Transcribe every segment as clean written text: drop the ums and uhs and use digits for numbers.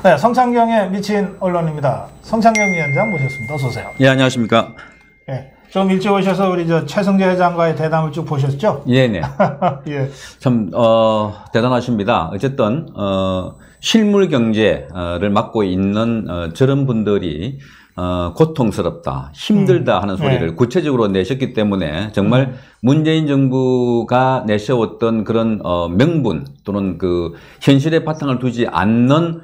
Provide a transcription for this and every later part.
네, 성창경에 미친 언론입니다. 성창경 위원장 모셨습니다. 어서 오세요. 예, 안녕하십니까. 예, 좀 일찍 오셔서 우리 최승재 회장과의 대담을 쭉 보셨죠? 네네. 예. 참 대단하십니다. 어쨌든 실물 경제를 맡고 있는 저런 분들이 고통스럽다, 힘들다 하는 소리를 구체적으로 내셨기 때문에 정말 문재인 정부가 내세웠던 그런 명분 또는 그 현실에 바탕을 두지 않는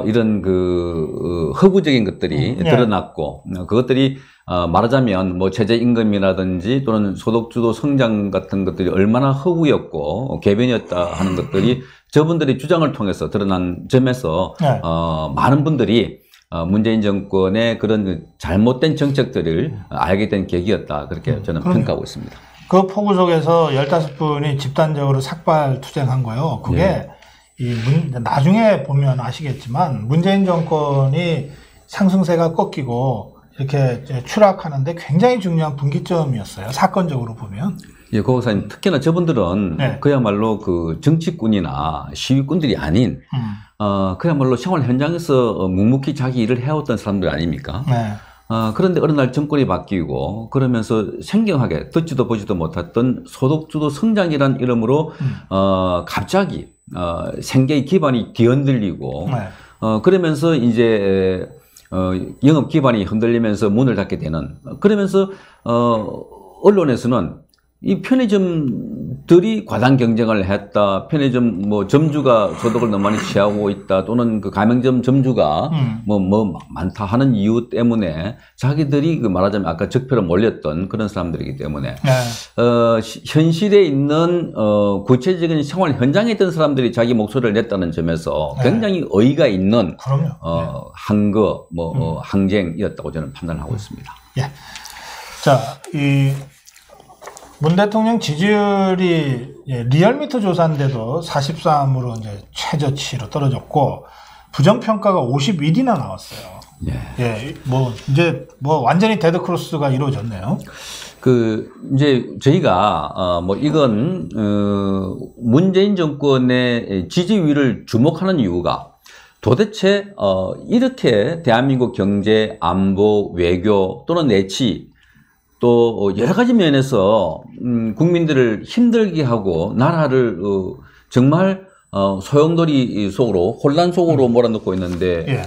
이런 그 허구적인 것들이 드러났고 그것들이 말하자면 뭐 최저임금이라든지 또는 소득주도 성장 같은 것들이 얼마나 허구였고 궤변이었다 하는 것들이 저분들이 주장을 통해서 드러난 점에서 많은 분들이 문재인 정권의 그런 잘못된 정책들을 알게 된 계기였다 그렇게 저는 평가하고 있습니다. 그 폭우 속에서 15분이 집단적으로 삭발 투쟁한 거요. 그게 나중에 보면 아시겠지만 문재인 정권이 상승세가 꺾이고 이렇게 추락하는데 굉장히 중요한 분기점이었어요. 사건적으로 보면. 예, 고박사님, 특히나 저분들은 그야말로 그 정치꾼이나 시위꾼들이 아닌, 그야말로 생활 현장에서 묵묵히 자기 일을 해왔던 사람들 아닙니까? 그런데 어느 날 정권이 바뀌고 그러면서 생경하게 듣지도 보지도 못했던 소득주도 성장이라는 이름으로 갑자기 생계의 기반이 뒤흔들리고 그러면서 이제 영업 기반이 흔들리면서 문을 닫게 되는 그러면서 언론에서는 이 편의점들이 과당 경쟁을 했다. 편의점 뭐 점주가 소득을 너무 많이 취하고 있다. 또는 그 가맹점 점주가 뭐 많다 하는 이유 때문에 자기들이 그 말하자면 아까 적폐로 몰렸던 그런 사람들이기 때문에 현실에 있는 구체적인 생활 현장에 있던 사람들이 자기 목소리를 냈다는 점에서 굉장히 어이가 있는 항거 뭐 항쟁이었다고 저는 판단하고 있습니다. 예. 자, 문 대통령 지지율이 리얼미터 조사인데도 43으로 이제 최저치로 떨어졌고 부정평가가 51이나 나왔어요. 예, 뭐 완전히 데드크로스가 이루어졌네요. 이제 저희가 뭐 이건 문재인 정권의 지지율을 주목하는 이유가 도대체 이렇게 대한민국 경제, 안보, 외교 또는 내치 또 여러 가지 면에서 국민들을 힘들게 하고 나라를 정말 소용돌이 속으로 혼란 속으로 몰아넣고 있는데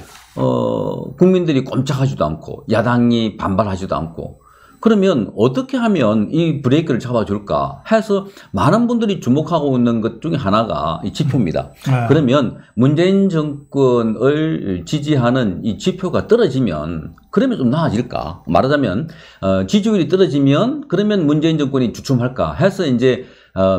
국민들이 꼼짝하지도 않고 야당이 반발하지도 않고 그러면 어떻게 하면 이 브레이크를 잡아줄까 해서 많은 분들이 주목하고 있는 것 중에 하나가 이 지표입니다. 그러면 문재인 정권을 지지하는 이 지표가 떨어지면 그러면 좀 나아질까? 말하자면 지지율이 떨어지면 그러면 문재인 정권이 주춤할까 해서 이제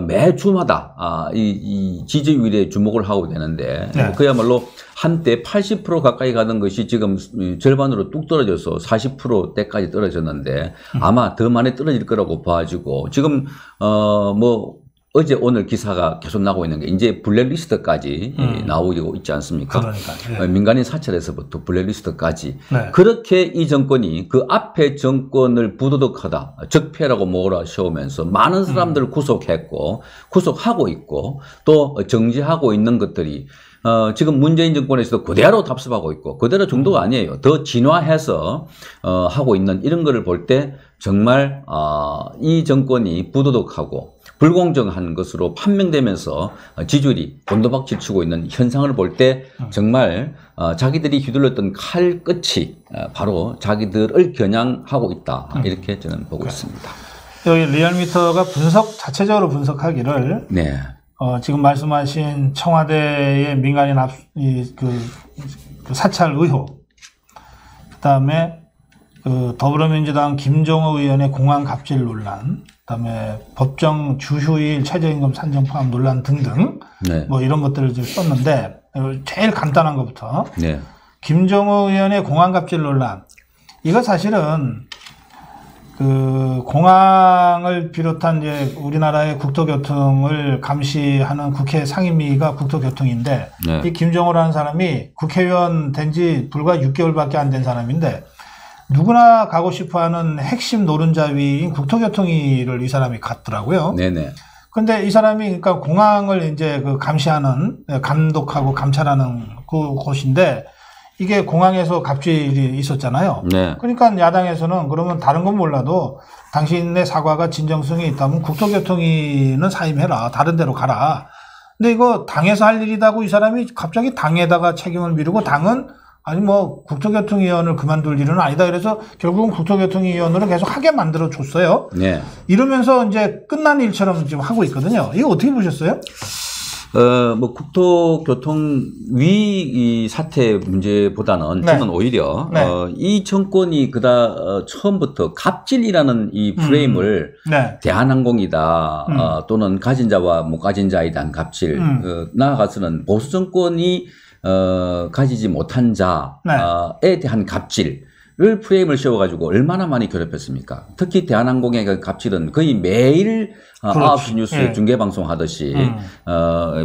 매 주마다 이 지지율에 주목을 하고 되는데 그야말로 한때 80% 가까이 가던 것이 지금 절반으로 뚝 떨어져서 40%대까지 떨어졌는데 아마 더 많이 떨어질 거라고 봐가지고 지금 뭐 어제 오늘 기사가 계속 나오고 있는 게 이제 블랙리스트까지 나오고 있지 않습니까? 그러니까, 민간인 사찰에서부터 블랙리스트까지 그렇게 이 정권이 그 앞에 정권을 부도덕하다 적폐라고 몰아세우면서 많은 사람들을 구속했고 구속하고 있고 또 정지하고 있는 것들이 지금 문재인 정권에서도 그대로 답습하고 있고 그대로 정도가 아니에요. 더 진화해서 하고 있는 이런 거를 볼 때 정말 이 정권이 부도덕하고 불공정한 것으로 판명되면서 지지율이 곤두박질 치고 있는 현상을 볼 때 정말 자기들이 휘둘렀던 칼 끝이 바로 자기들을 겨냥하고 있다. 이렇게 저는 보고 있습니다. 여기 리얼미터가 자체적으로 분석하기를 지금 말씀하신 청와대의 민간인 그 사찰 의혹, 그다음에 더불어민주당 김종호 의원의 공안 갑질 논란, 그다음에 법정 주휴일 최저임금 산정 포함 논란 등등 뭐 이런 것들을 좀 썼는데 제일 간단한 것부터 김종호 의원의 공안 갑질 논란 이거 사실은 그 공항을 비롯한 이제 우리나라의 국토교통을 감시하는 국회 상임위가 국토교통인데 이 김종호라는 사람이 국회의원 된 지 불과 6개월밖에 안 된 사람인데 누구나 가고 싶어하는 핵심 노른자위인 국토교통위를 이 사람이 갔더라고요. 근데 이 사람이 그러니까 공항을 이제 그 감시하는, 감독하고 감찰하는 그 곳인데 이게 공항에서 갑질이 있었잖아요. 네. 그러니까 야당에서는 그러면 다른 건 몰라도 당신의 사과가 진정성이 있다면 국토교통위는 사임해라. 다른 데로 가라. 근데 이거 당에서 할 일이다고 이 사람이 갑자기 당에다가 책임을 미루고 당은 아니 뭐 국토교통위원을 그만둘 일은 아니다. 그래서 결국은 국토교통위원으로 계속 하게 만들어 줬어요. 네. 이러면서 이제 끝난 일처럼 지금 하고 있거든요. 이거 어떻게 보셨어요? 뭐 국토교통위 이 사태 문제보다는 네. 저는 오히려 네. 이 정권이 처음부터 갑질이라는 이 프레임을 네. 대한항공이다 또는 가진 자와 못 가진 자에 대한 갑질 나아가서는 보수 정권이 가지지 못한 자에 대한 갑질을 프레임을 씌워가지고 얼마나 많이 괴롭혔습니까? 특히 대한항공의 그 갑질은 거의 매일 9시 뉴스 예. 중계방송 하듯이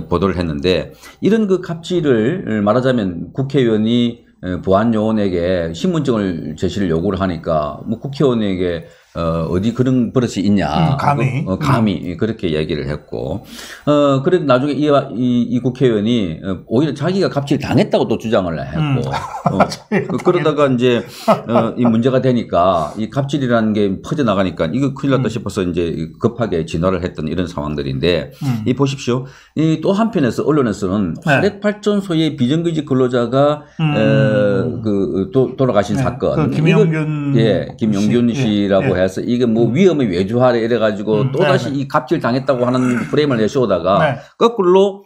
보도를 했는데 이런 그 갑질을 말하자면 국회의원이 보안요원에게 신분증을 제시를 요구를 하니까 뭐 국회의원에게 어디 그런 버릇이 있냐. 감히 그렇게 얘기를 했고, 그래도 나중에 이 국회의원이 오히려 자기가 갑질 당했다고 또 주장을 했고, 그러다가 이제, 이 문제가 되니까 이 갑질이라는 게 퍼져나가니까 이거 큰일 났다 싶어서 이제 급하게 진화를 했던 이런 상황들인데, 이 보십시오. 이 또 한편에서 언론에서는 화력발전소의 비정규직 근로자가, 돌아가신 사건. 김용균. 김용균 씨라고 해서 이게 뭐 위험의 외주하래 이래가지고 또다시 이 갑질 당했다고 하는 프레임을 내세우다가 거꾸로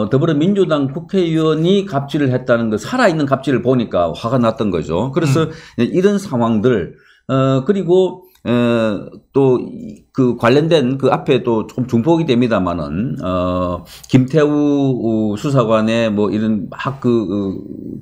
더불어민주당 국회의원이 갑질을 했다는 거 살아있는 갑질을 보니까 화가 났던 거죠. 그래서 이런 상황들 그리고 또 그 관련된 그 앞에 또 조금 중복이 됩니다만은 김태우 수사관의 뭐 이런 막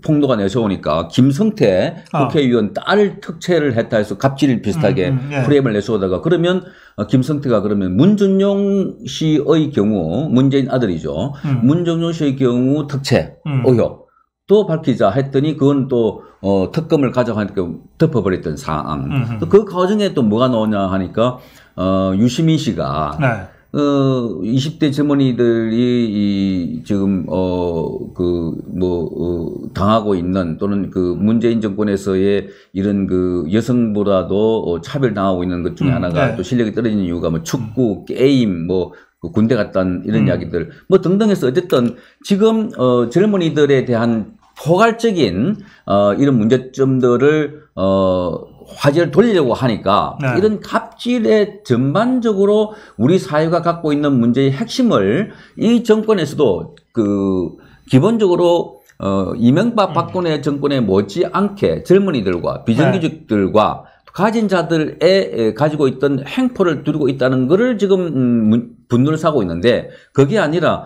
폭로가 내세우니까 김성태 국회의원 딸을 특채를 했다 해서 갑질 비슷하게 프레임을 내세우다가 그러면 김성태가 그러면 문준용 씨의 경우 문재인 아들이죠. 문준용 씨의 경우 특채 의혹 또 밝히자 했더니 그건 또 특검을 가져가니까 덮어버렸던 상황. 그 과정에 또 뭐가 나오냐 하니까 유시민 씨가 20대 젊은이들이 지금 당하고 있는 또는 그 문재인 정권에서의 이런 그 여성보다도 차별당하고 있는 것 중에 하나가 또 실력이 떨어지는 이유가 뭐 축구, 게임, 뭐 군대 갔다는 이런 이야기들 뭐 등등해서 어쨌든 지금 젊은이들에 대한 포괄적인 이런 문제점들을 화제를 돌리려고 하니까 이런 갑질에 전반적으로 우리 사회가 갖고 있는 문제의 핵심을 이 정권에서도 기본적으로 이명박 박근혜 정권에 못지않게 젊은이들과 비정규직들과 가진 자들에 가지고 있던 행포를 두르고 있다는 것을 지금 분노를 사고 있는데 그게 아니라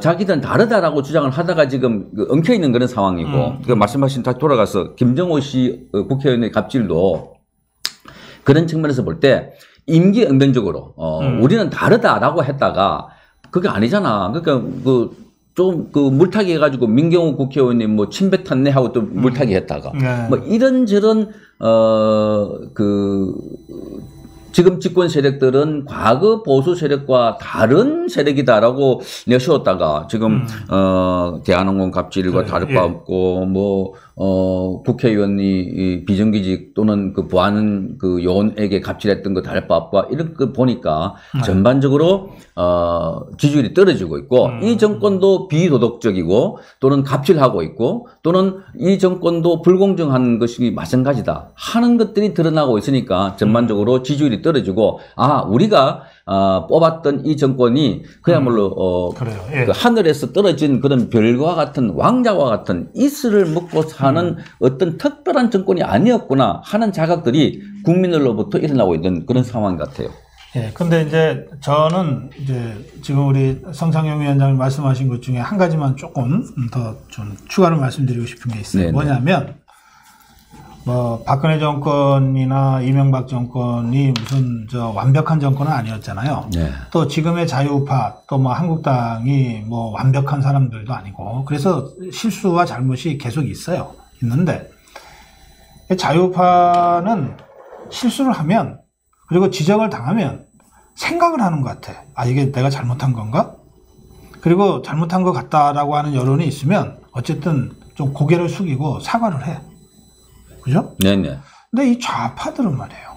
자기들은 다르다라고 주장을 하다가 지금 엉켜있는 그런 상황이고 그 말씀하신 다시 돌아가서 김정호 씨 국회의원의 갑질도 그런 측면에서 볼 때 임기응변적으로 우리는 다르다라고 했다가 그게 아니잖아. 그러니까 좀 물타기 해가지고 민경호 국회의원님 뭐 침뱉었네 하고 또 물타기 했다가 뭐 이런저런 지금 집권 세력들은 과거 보수 세력과 다른 세력이다라고 내세웠다가 지금 대한항공 갑질과 다를 바 없고 뭐 국회의원이 비정규직 또는 그 보안 그 요원에게 갑질했던 거 다를 바 없고 이런 거 보니까 전반적으로 지지율이 떨어지고 있고 이 정권도 비도덕적이고 또는 갑질하고 있고 또는 이 정권도 불공정한 것이 마찬가지다 하는 것들이 드러나고 있으니까 전반적으로 지지율이 떨어지고 우리가 뽑았던 이 정권이 그야말로 그 하늘에서 떨어진 그런 별과 같은 왕자와 같은 이슬을 먹고 사는 어떤 특별한 정권이 아니었구나 하는 자각들이 국민들로부터 일어나고 있는 그런 상황 같아요. 예, 근데 이제 저는 이제 지금 우리 성상용 위원장이 말씀하신 것 중에 한 가지만 조금 더 좀 추가로 말씀드리고 싶은 게 있어요. 뭐냐면 뭐 박근혜 정권이나 이명박 정권이 무슨 완벽한 정권은 아니었잖아요. 또 지금의 자유우파 또 뭐 한국당이 뭐 완벽한 사람들도 아니고 그래서 실수와 잘못이 계속 있는데 자유우파는 실수를 하면 그리고 지적을 당하면 생각을 하는 것 같아. 아, 이게 내가 잘못한 건가? 그리고 잘못한 것 같다라고 하는 여론이 있으면 어쨌든 좀 고개를 숙이고 사과를 해. 그죠? 네네. 근데 이 좌파들은 말이에요.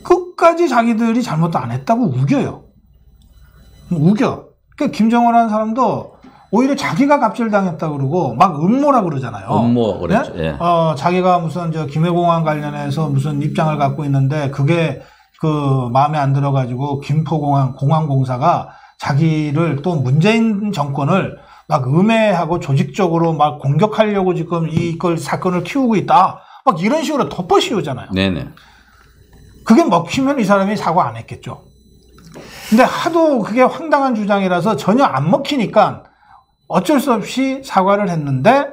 끝까지 자기들이 잘못도 안 했다고 우겨요. 우겨. 그러니까 김정은이라는 사람도 오히려 자기가 갑질당했다고 그러고 막 음모라 그러잖아요. 음모 그랬죠. 네? 예. 자기가 무슨 김해공항 관련해서 무슨 입장을 갖고 있는데 그게 그 마음에 안 들어가지고 김포공항 공항공사가 자기를 또 문재인 정권을 막 음해하고 조직적으로 막 공격하려고 지금 이걸 사건을 키우고 있다. 막 이런 식으로 덮어씌우잖아요. 네네. 그게 먹히면 이 사람이 사과 안 했겠죠. 근데 하도 그게 황당한 주장이라서 전혀 안 먹히니까 어쩔 수 없이 사과를 했는데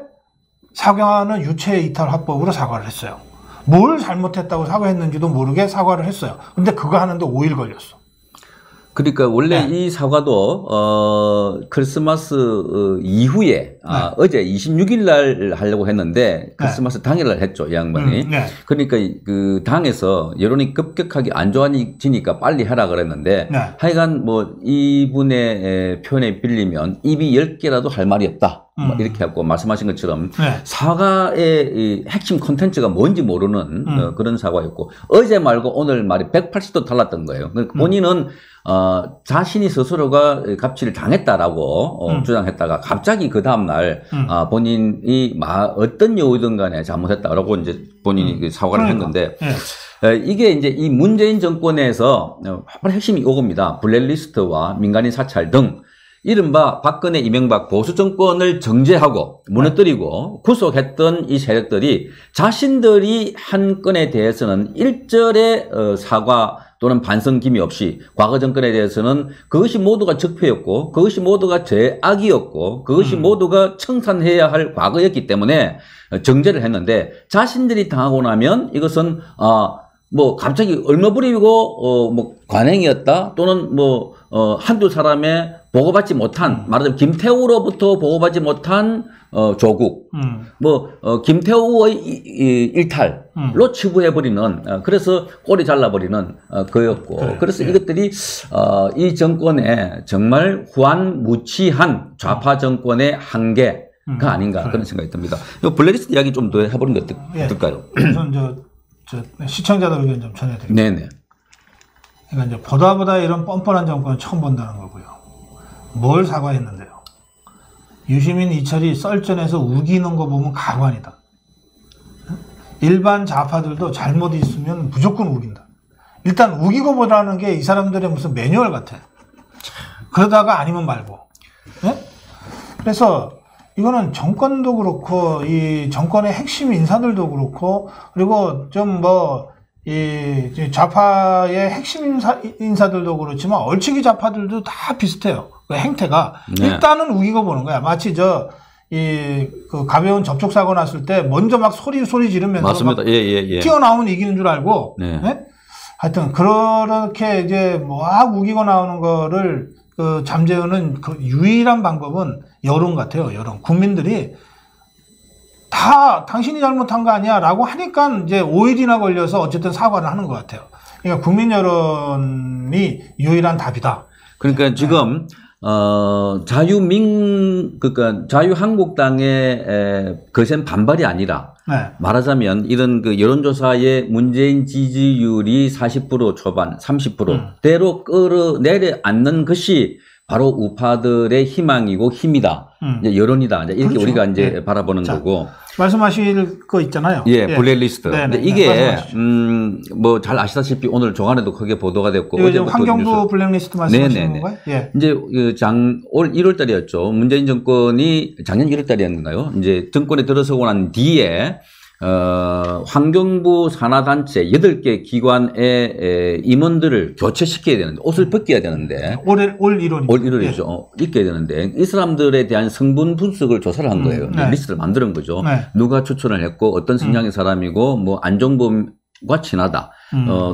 사과는 유체이탈 화법으로 사과를 했어요. 뭘 잘못했다고 사과했는지도 모르게 사과를 했어요. 근데 그거 하는데 5일 걸렸어. 그러니까 원래 네. 이 사과도 크리스마스 이후에 어제 26일 날 하려고 했는데 크리스마스 당일날 했죠, 이 양반이. 네. 그러니까 그 당에서 여론이 급격하게 안 좋아지니까 빨리 하라 그랬는데 네. 하여간 뭐 이분의 표현에 빌리면 입이 10개라도 할 말이 없다. 뭐 이렇게 하고 말씀하신 것처럼 네. 사과의 이 핵심 콘텐츠가 뭔지 모르는 그런 사과였고 어제 말고 오늘 말이 180도 달랐던 거예요. 그러니까 본인은 자신이 스스로가 갑질을 당했다라고 주장했다가 갑자기 그 다음날 본인이 어떤 요우든 간에 잘못했다라고 이제 본인이 사과를 했는데 이게 이제 이 문재인 정권에서 핵심이 이겁니다. 블랙리스트와 민간인 사찰 등 이른바 박근혜 이명박 보수 정권을 정죄하고 무너뜨리고 구속했던 이 세력들이 자신들이 한 건에 대해서는 일절의 사과 또는 반성김이 없이 과거 정권에 대해서는 그것이 모두가 적폐였고 그것이 모두가 죄악이었고 그것이 모두가 청산해야 할 과거였기 때문에 정죄를 했는데 자신들이 당하고 나면 이것은 뭐 갑자기 얼마부리고 뭐 관행이었다 또는 뭐 한두 사람의 보고받지 못한 말하자면 김태우로부터 보고받지 못한 조국 뭐 김태우의 일탈로 치부해버리는 그래서 꼬리 잘라버리는 거였고 그래서 이것들이 이 정권의 정말 후한무치한 좌파 정권의 한계가 아닌가 그런 생각이 듭니다. 블랙리스트 이야기 좀 더 해보는 게 어떨까요? 우선 저 시청자들 의견 좀 전해드릴게요. 네네. 그러니까 이제 보다 이런 뻔뻔한 정권을 처음 본다는 거고요. 뭘 사과했는데요? 유시민, 이철이 썰전에서 우기는 거 보면 가관이다. 일반 좌파들도 잘못 있으면 무조건 우긴다. 일단 우기고 보라는 게 이 사람들의 무슨 매뉴얼 같아. 그러다가 아니면 말고. 네? 그래서 이거는 정권도 그렇고 이 정권의 핵심 인사들도 그렇고 그리고 좀 이 좌파의 핵심 인사들도 그렇지만 얼치기 좌파들도 다 비슷해요. 그 행태가 네. 일단은 우기고 보는 거야. 마치 그 가벼운 접촉 사고 났을 때 먼저 막 소리 지르면서 맞습니다. 예. 튀어나오면 이기는 줄 알고. 네. 네? 하여튼 그렇게 이제 막 우기고 나오는 거를 그 잠재우는 그 유일한 방법은 여론 같아요. 여론. 국민들이 다 당신이 잘못한 거 아니야 라고 하니까 이제 5일이나 걸려서 어쨌든 사과를 하는 것 같아요. 그러니까 국민 여론이 유일한 답이다. 그러니까 지금 그러니까 자유한국당의 거센 반발이 아니라 말하자면 이런 그 여론조사의 문재인 지지율이 40% 초반, 30%대로 끌어내려앉는 것이 바로 우파들의 희망이고 힘이다. 이제 여론이다. 이제 이렇게 그렇죠. 우리가 이제 바라보는 거고. 말씀하실 거 있잖아요. 예, 블랙리스트. 근데 이게 뭐 잘 아시다시피 오늘 조간에도 크게 보도가 됐고 어제부터 환경부 뉴스. 블랙리스트 말씀하시는 건가요? 예. 이제 올 1월 달이었죠. 문재인 정권이 작년 1월 달이었는가요? 이제 정권에 들어서고 난 뒤에 환경부 산하단체 8개 기관의 임원들을 교체시켜야 되는데, 옷을 벗겨야 되는데. 올 1월이죠. 올 1월이죠. 입게 되는데, 이 사람들에 대한 성분 분석을 조사를 한 거예요. 리스트를 만드는 거죠. 누가 추천을 했고, 어떤 성향의 사람이고, 뭐, 안종범 과 친하다.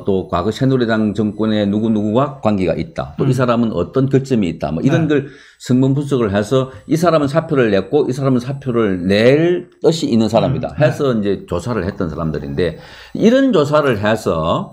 또 과거 새누리당 정권의 누구누구와 관계가 있다. 또 이 사람은 어떤 결점이 있다. 뭐 이런 걸 성분 분석을 해서 이 사람은 사표를 냈고 이 사람은 사표를 낼 뜻이 있는 사람이다. 해서 이제 조사를 했던 사람들인데 이런 조사를 해서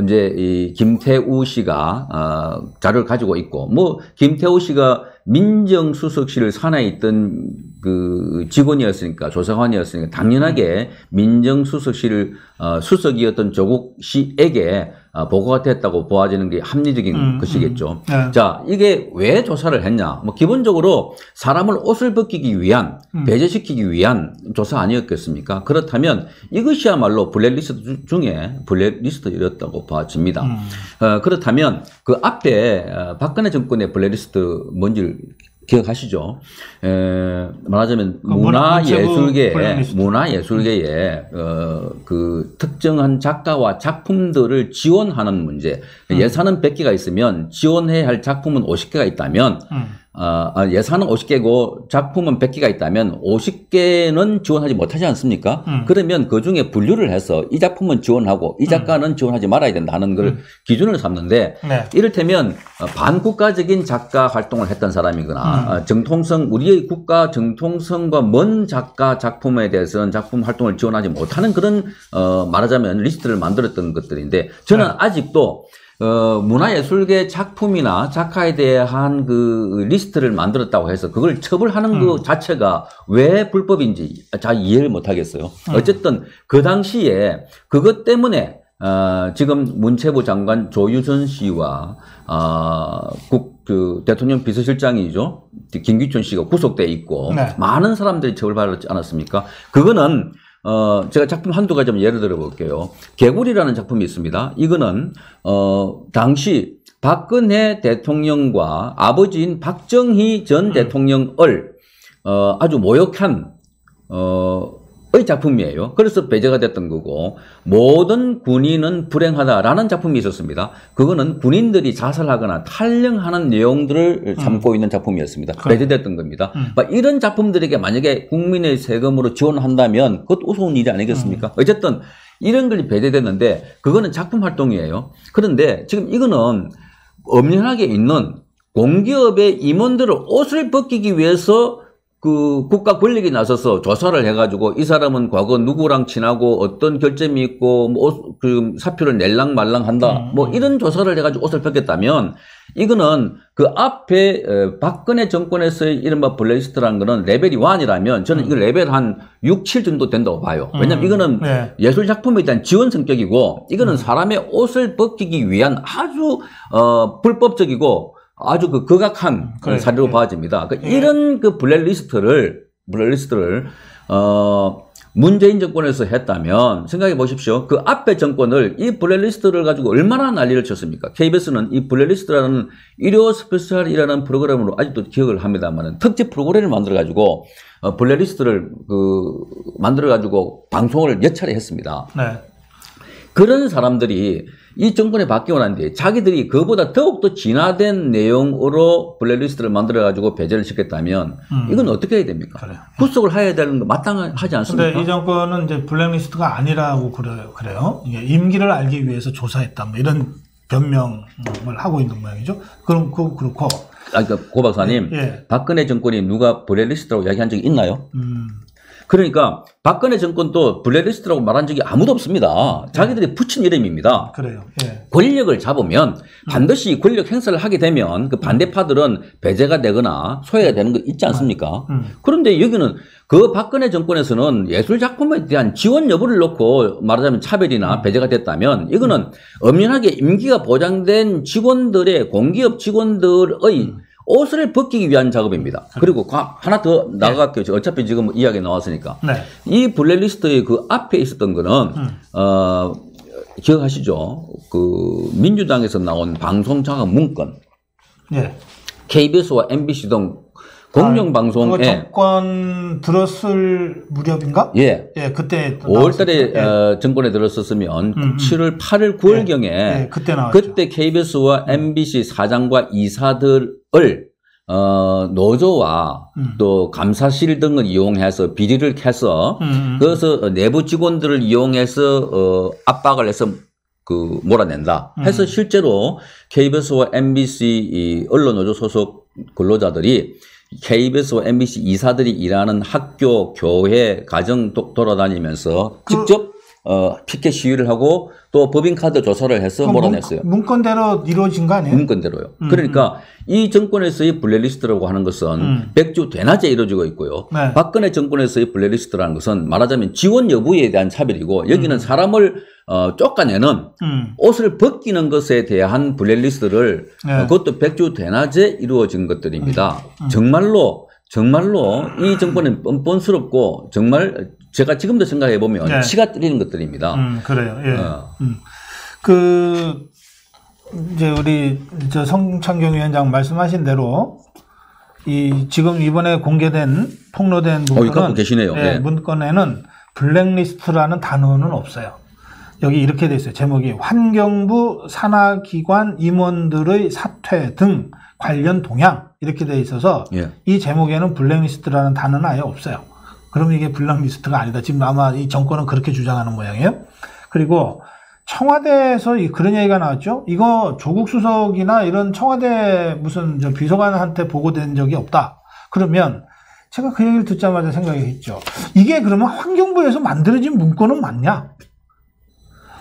이제 이 김태우 씨가 자료를 가지고 있고 뭐 김태우 씨가 민정수석실 산하에 있던 그 직원이었으니까 조사관이었으니까 당연하게 민정수석실 수석이었던 조국 씨에게 보고가 됐다고 보아지는 게 합리적인 것이겠죠. 자, 이게 왜 조사를 했냐? 뭐 기본적으로 사람을 옷을 벗기기 위한 배제시키기 위한 조사 아니었겠습니까? 그렇다면 이것이야말로 블랙리스트 중에 블랙리스트였다고 봐집니다. 그렇다면 그 앞에 박근혜 정권의 블랙리스트 뭔지 기억하시죠? 말하자면 문화예술계에 그 특정한 작가와 작품들을 지원하는 문제. 예산은 100개가 있으면 지원해야 할 작품은 50개가 있다면 예산은 50개고 작품은 100개가 있다면 50개는 지원하지 못하지 않습니까? 그러면 그 중에 분류를 해서 이 작품은 지원하고 이 작가는 지원하지 말아야 된다는 걸 기준을 삼는데 이를테면 반국가적인 작가 활동을 했던 사람이거나 정통성, 우리의 국가 정통성과 먼 작가 작품에 대해서는 작품 활동을 지원하지 못하는 그런 말하자면 리스트를 만들었던 것들인데 저는 아직도 문화예술계 작품이나 작가에 대한 그 리스트를 만들었다고 해서 그걸 처벌하는 것 자체가 왜 불법인지 잘 이해를 못 하겠어요. 어쨌든 그 당시에 그것 때문에 지금 문체부 장관 조유선 씨와 그 대통령 비서실장이죠. 김기춘 씨가 구속돼 있고 많은 사람들이 처벌받았지 않았습니까? 그거는 제가 작품 한두 가지 좀 예를 들어 볼게요. 개구리라는 작품이 있습니다. 이거는, 당시 박근혜 대통령과 아버지인 박정희 전 대통령을, 아주 모욕한, 의 작품이에요. 그래서 배제가 됐던 거고, 모든 군인은 불행하다라는 작품이 있었습니다. 그거는 군인들이 자살하거나 탈영하는 내용들을 담고 있는 작품이었습니다. 배제됐던 겁니다. 이런 작품들에게 만약에 국민의 세금으로 지원한다면 그것도 우스운 일이 아니겠습니까? 어쨌든 이런 것이 배제됐는데 그거는 작품 활동이에요. 그런데 지금 이거는 엄연하게 있는 공기업의 임원들을 옷을 벗기기 위해서 그 국가 권력이 나서서 조사를 해가지고 이 사람은 과거 누구랑 친하고 어떤 결점이 있고 뭐 그 사표를 낼랑 말랑 한다 뭐 이런 조사를 해가지고 옷을 벗겼다면 이거는 그 앞에 박근혜 정권에서의 이른바 블랙리스트라는 거는 레벨이 1이라면 저는 이거 레벨 한 6, 7 정도 된다고 봐요. 왜냐면 이거는 예술 작품에 대한 지원 성격이고 이거는 사람의 옷을 벗기기 위한 아주 불법적이고 아주 그 극악한 사례로 봐집니다. 그러니까 이런 그 블랙리스트를 문재인 정권에서 했다면 생각해 보십시오. 그 앞에 정권을 이 블랙리스트를 가지고 얼마나 난리를 쳤습니까? KBS는 이 블랙리스트라는 일요 스페셜이라는 프로그램으로 아직도 기억을 합니다만 특집 프로그램을 만들어 가지고 블랙리스트를 만들어 가지고 방송을 몇 차례 했습니다. 그런 사람들이 이 정권이 바뀌고 난 뒤에 자기들이 그보다 더욱더 진화된 내용으로 블랙리스트를 만들어가지고 배제를 시켰다면 이건 어떻게 해야 됩니까? 구속을 해야 되는 거 마땅하지 않습니까? 근데 이 정권은 이제 블랙리스트가 아니라고 그래요. 이게 임기를 알기 위해서 조사했다. 뭐 이런 변명을 하고 있는 모양이죠. 그럼 그렇고. 그러니까 고 박사님, 박근혜 정권이 누가 블랙리스트라고 이야기한 적이 있나요? 그러니까 박근혜 정권도 블랙리스트라고 말한 적이 아무도 없습니다. 자기들이 붙인 이름입니다. 그래요. 권력을 잡으면 반드시 권력 행사를 하게 되면 그 반대파들은 배제가 되거나 소외가 되는 거 있지 않습니까? 그런데 여기는 그 박근혜 정권에서는 예술 작품에 대한 지원 여부를 놓고 말하자면 차별이나 배제가 됐다면 이거는 엄연하게 임기가 보장된 직원들의 공기업 직원들의 옷을 벗기기 위한 작업입니다. 그리고 하나 더 나가갈게요. 어차피 지금 이야기 나왔으니까. 이 블랙리스트의 그 앞에 있었던 거는, 기억하시죠? 그 민주당에서 나온 방송장악 문건. KBS와 MBC 등 공영방송에. 정권 들었을 무렵인가? 그때. 5월 달에 정권에 들었었으면 7월, 8월, 9월경에. 그때 나왔죠. 그때 KBS와 MBC 사장과 이사들을 노조와 또 감사실 등을 이용해서 비리를 캐서 그래서 내부 직원들을 이용해서 압박을 해서 그 몰아낸다 해서 실제로 KBS와 MBC 이 언론노조 소속 근로자들이 KBS와 MBC 이사들이 일하는 학교, 교회, 가정 돌아다니면서 직접 피켓 시위를 하고 또 법인카드 조사를 해서 몰아냈어요. 문건대로 이루어진 거 아니에요? 문건대로요. 그러니까 이 정권에서의 블랙리스트라고 하는 것은 백주 대낮에 이루어지고 있고요. 네. 박근혜 정권에서의 블랙리스트라는 것은 말하자면 지원 여부에 대한 차별이고 여기는 사람을 쫓아내는 옷을 벗기는 것에 대한 블랙리스트를 네. 그것도 백주 대낮에 이루어진 것들입니다. 정말로 이 정권은 뻔뻔스럽고 정말 제가 지금도 생각해 보면 네. 치가 떨리는 것들입니다. 그래요. 예. 그 이제 우리 저 성창경 위원장 말씀하신 대로 이 지금 이번에 공개된 폭로된 문건은 계시네요. 예, 네. 문건에는 블랙리스트라는 단어는 없어요. 여기 이렇게 돼 있어요. 제목이 환경부 산하기관 임원들의 사퇴 등 관련 동향 이렇게 돼 있어서 예. 이 제목에는 블랙리스트라는 단어는 아예 없어요. 그러면 이게 블랙리스트가 아니다. 지금 아마 이 정권은 그렇게 주장하는 모양이에요. 그리고 청와대에서 그런 얘기가 나왔죠. 이거 조국 수석이나 이런 청와대 무슨 저 비서관한테 보고된 적이 없다. 그러면 제가 그 얘기를 듣자마자 생각했죠. 이게 그러면 환경부에서 만들어진 문건은 맞냐?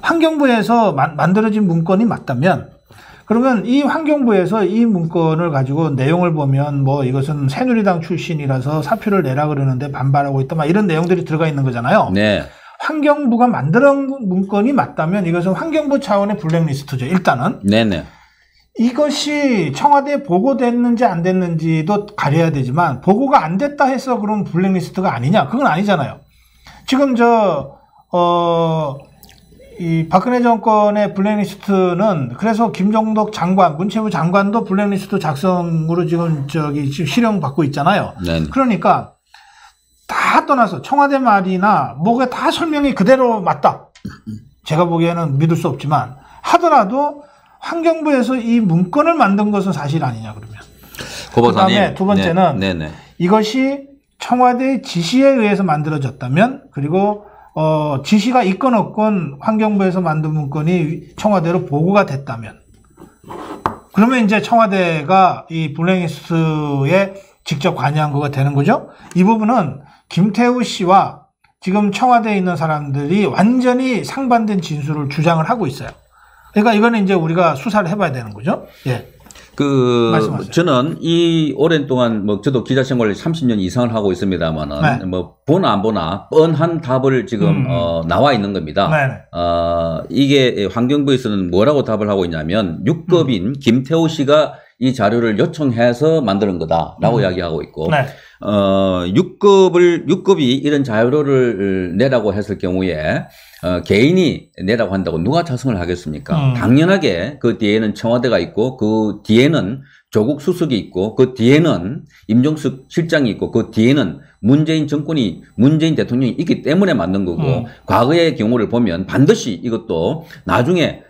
환경부에서 만들어진 문건이 맞다면 그러면 이 환경부에서 이 문건을 가지고 내용을 보면 뭐 이것은 새누리당 출신이라서 사표를 내라 그러는데 반발하고 있다 막 이런 내용들이 들어가 있는 거잖아요. 네. 환경부가 만든 문건이 맞다면 이것은 환경부 차원의 블랙리스트죠. 일단은. 네네. 이것이 청와대에 보고됐는지 안 됐는지도 가려야 되지만 보고가 안 됐다 해서 그럼 블랙리스트가 아니냐? 그건 아니잖아요. 지금 이 박근혜 정권의 블랙리스트는 그래서 김종덕 장관, 문체부 장관도 블랙리스트 작성으로 지금 실형 받고 있잖아요. 네. 그러니까 다 떠나서 청와대 말이나 뭐가 다 설명이 그대로 맞다. 제가 보기에는 믿을 수 없지만 하더라도 환경부에서 이 문건을 만든 것은 사실 아니냐 그러면. 그다음에 두 번째는 네네. 이것이 청와대의 지시에 의해서 만들어졌다면 그리고 지시가 있건 없건 환경부에서 만든 문건이 청와대로 보고가 됐다면 그러면 이제 청와대가 이 블랙리스트에 직접 관여한 거가 되는 거죠. 이 부분은 김태우 씨와 지금 청와대에 있는 사람들이 완전히 상반된 진술을 주장을 하고 있어요. 그러니까 이거는 이제 우리가 수사를 해봐야 되는 거죠. 예. 말씀하세요. 저는 이 오랜 동안 저도 기자 생활을 30년 이상을 하고 있습니다만은 네. 보나 안 보나 뻔한 답을 지금 나와 있는 겁니다. 네네. 이게 환경부에서는 뭐라고 답을 하고 있냐면 6급인 김태우 씨가 이 자료를 요청해서 만드는 거다라고 이야기하고 있고 네. 6급이 이런 자료를 내라고 했을 경우에 개인이 내라고 한다고 누가 자성을 하겠습니까? 당연하게 그 뒤에는 청와대가 있고 그 뒤에는 조국 수석이 있고 그 뒤에는 임종석 실장이 있고 그 뒤에는 문재인 대통령이 있기 때문에 만든 거고 과거의 경우를 보면 반드시 이것도 나중에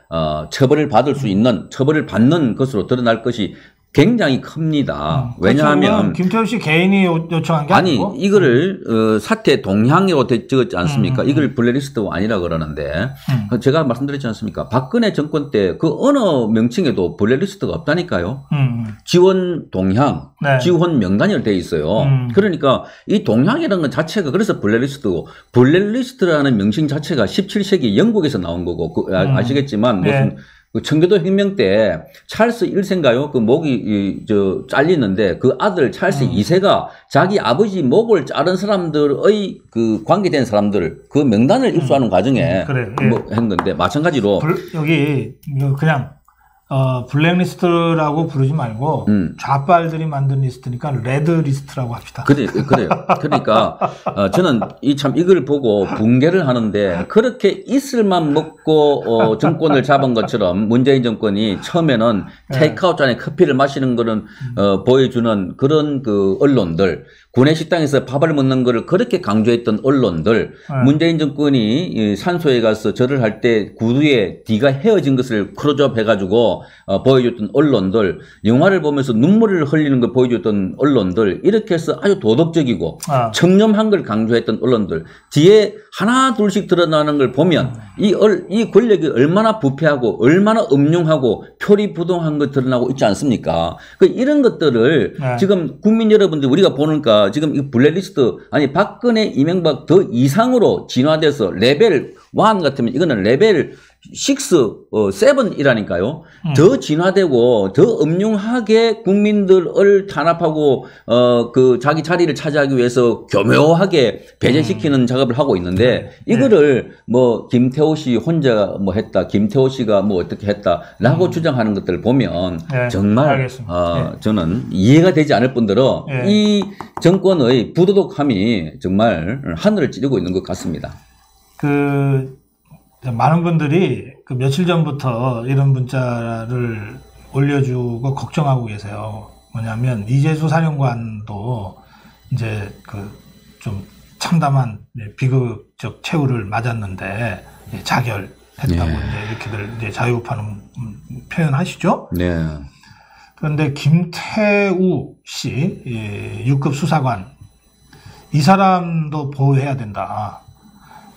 처벌을 받는 것으로 드러날 것이 굉장히 큽니다. 왜냐하면 김태우 씨 개인이 요청한 게 아니고 이거를 사태 동향으로 적었지 않습니까? 이걸 블랙리스트가 아니라 그러는데 제가 말씀드렸지 않습니까? 박근혜 정권 때 그 어느 명칭에도 블랙리스트가 없다니까요. 지원 동향, 네. 지원 명단이 돼 있어요. 그러니까 이 동향이라는 것 자체가 그래서 블랙리스트고 블랙리스트라는 명칭 자체가 17세기 영국에서 나온 거고 아시겠지만 무슨 네. 그 청교도 혁명 때 찰스 1세인가요? 그 목이 잘리는데 그 아들 찰스 2세가 자기 아버지 목을 자른 사람들의 그 관계된 사람들 그 명단을 입수하는 과정에 그래요. 한 건데 마찬가지로 여기 그냥 블랙리스트라고 부르지 말고 좌빨들이 만든 리스트니까 레드 리스트라고 합시다. 그래요. 그러니까 저는 이걸 보고 붕괴를 하는데 그렇게 이슬만 먹고 정권을 잡은 것처럼 문재인 정권이 처음에는 테이크아웃 잔에 커피를 마시는 거는 보여주는 그런 그 언론들 구내식당에서 밥을 먹는 거를 그렇게 강조했던 언론들, 문재인 정권이 산소에 가서 절을 할 때 구두에 뒤가 헤어진 것을 크로즈업 해가지고 보여줬던 언론들, 영화를 보면서 눈물을 흘리는 걸 보여줬던 언론들, 이렇게 해서 아주 도덕적이고 청렴한 걸 강조했던 언론들, 뒤에 하나 둘씩 드러나는 걸 보면 이 권력이 얼마나 부패하고 얼마나 음흉하고 표리부동한 거 드러나고 있지 않습니까? 이런 것들을 지금 국민 여러분들 우리가 보니까 지금 이 블랙리스트, 아니 박근혜 이명박 더 이상으로 진화돼서 레벨 1 같으면 이거는 레벨 6, 7이라니까요. 더 진화되고 더 음흉하게 국민들을 탄압하고 그 자기 자리를 차지하기 위해서 교묘하게 배제시키는 작업을 하고 있는데, 이거를 뭐 김태호 씨 혼자 뭐 했다, 김태호 씨가 뭐 어떻게 했다라고 주장하는 것들을 보면 정말 저는 이해가 되지 않을 뿐더러 이 정권의 부도덕함이 정말 하늘을 찌르고 있는 것 같습니다. 많은 분들이 그 며칠 전부터 이런 문자를 올려주고 걱정하고 계세요. 뭐냐면 이재수 사령관도 이제 그 좀 참담한 비극적 최후를 맞았는데 자결했다고 이제 이렇게들 이제 자유우파는 표현하시죠. 네. 그런데 김태우 씨 6급 수사관, 이 사람도 보호해야 된다.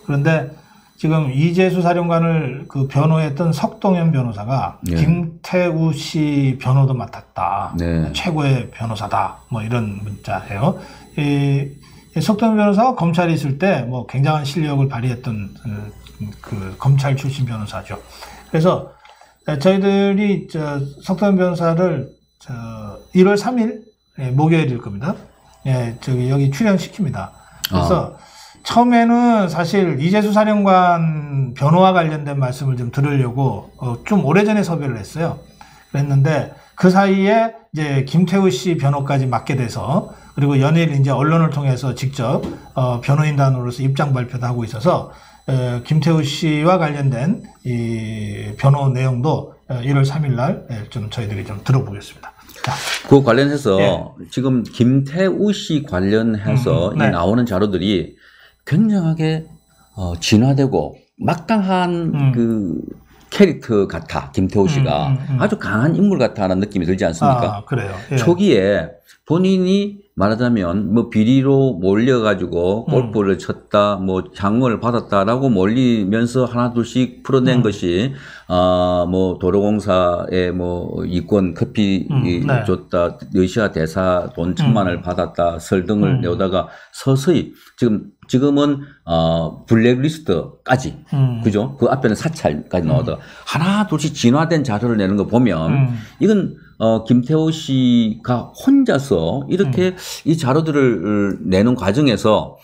그런데 지금 이재수 사령관을 그 변호했던 석동현 변호사가 김태우 씨 변호도 맡았다. 최고의 변호사다. 뭐 이런 문자예요. 석동현 변호사가 검찰에 있을 때 뭐 굉장한 실력을 발휘했던 그 검찰 출신 변호사죠. 그래서 저희들이 석동현 변호사를 1월 3일 목요일일 겁니다. 여기 출연시킵니다. 그래서 처음에는 사실 이재수 사령관 변호와 관련된 말씀을 좀 들으려고 좀 오래전에 섭외를 했어요. 그랬는데 그 사이에 이제 김태우 씨 변호까지 맡게 돼서, 그리고 연일 이제 언론을 통해서 직접 변호인단으로서 입장 발표도 하고 있어서 김태우 씨와 관련된 이 변호 내용도 1월 3일 날 좀 저희들이 좀 들어보겠습니다. 자. 그 관련해서 지금 김태우 씨 관련해서 이 나오는 자료들이 굉장하게 진화되고 막강한 그 캐릭터 같아. 김태우 씨가 아주 강한 인물 같다는 느낌이 들지 않습니까? 그래요. 초기에 본인이 말하자면 뭐 비리로 몰려가지고 골프를 쳤다, 뭐 향응을 받았다라고 몰리면서 하나둘씩 풀어낸 것이 뭐 도로공사에 뭐 이권 커피 줬다, 러시아 대사 돈 1,000만을 받았다, 설 등을 내오다가 서서히 지금은 블랙리스트까지 그죠? 그 앞에는 사찰까지 나오다가 하나 둘씩 진화된 자료를 내는 거 보면 이건 김태호 씨가 혼자서 이렇게 이 자료들을 내는 과정에서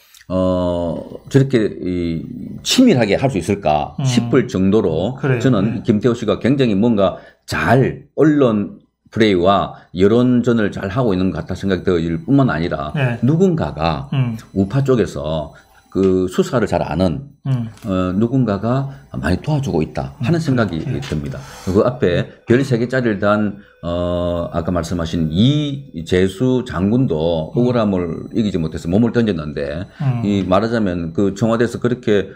저렇게 치밀하게 할 수 있을까 싶을 정도로 저는 김태호 씨가 굉장히 뭔가 잘 언론 플레이와 여론전을 잘 하고 있는 것 같다 생각이 들 뿐만 아니라 누군가가 우파 쪽에서 그 수사를 잘 아는 누군가가 많이 도와주고 있다 하는 생각이 듭니다. 그 앞에 별 3개짜리를 단 아까 말씀하신 이재수 장군도 억울함을 이기지 못해서 몸을 던졌는데 이 말하자면 그 청와대에서 그렇게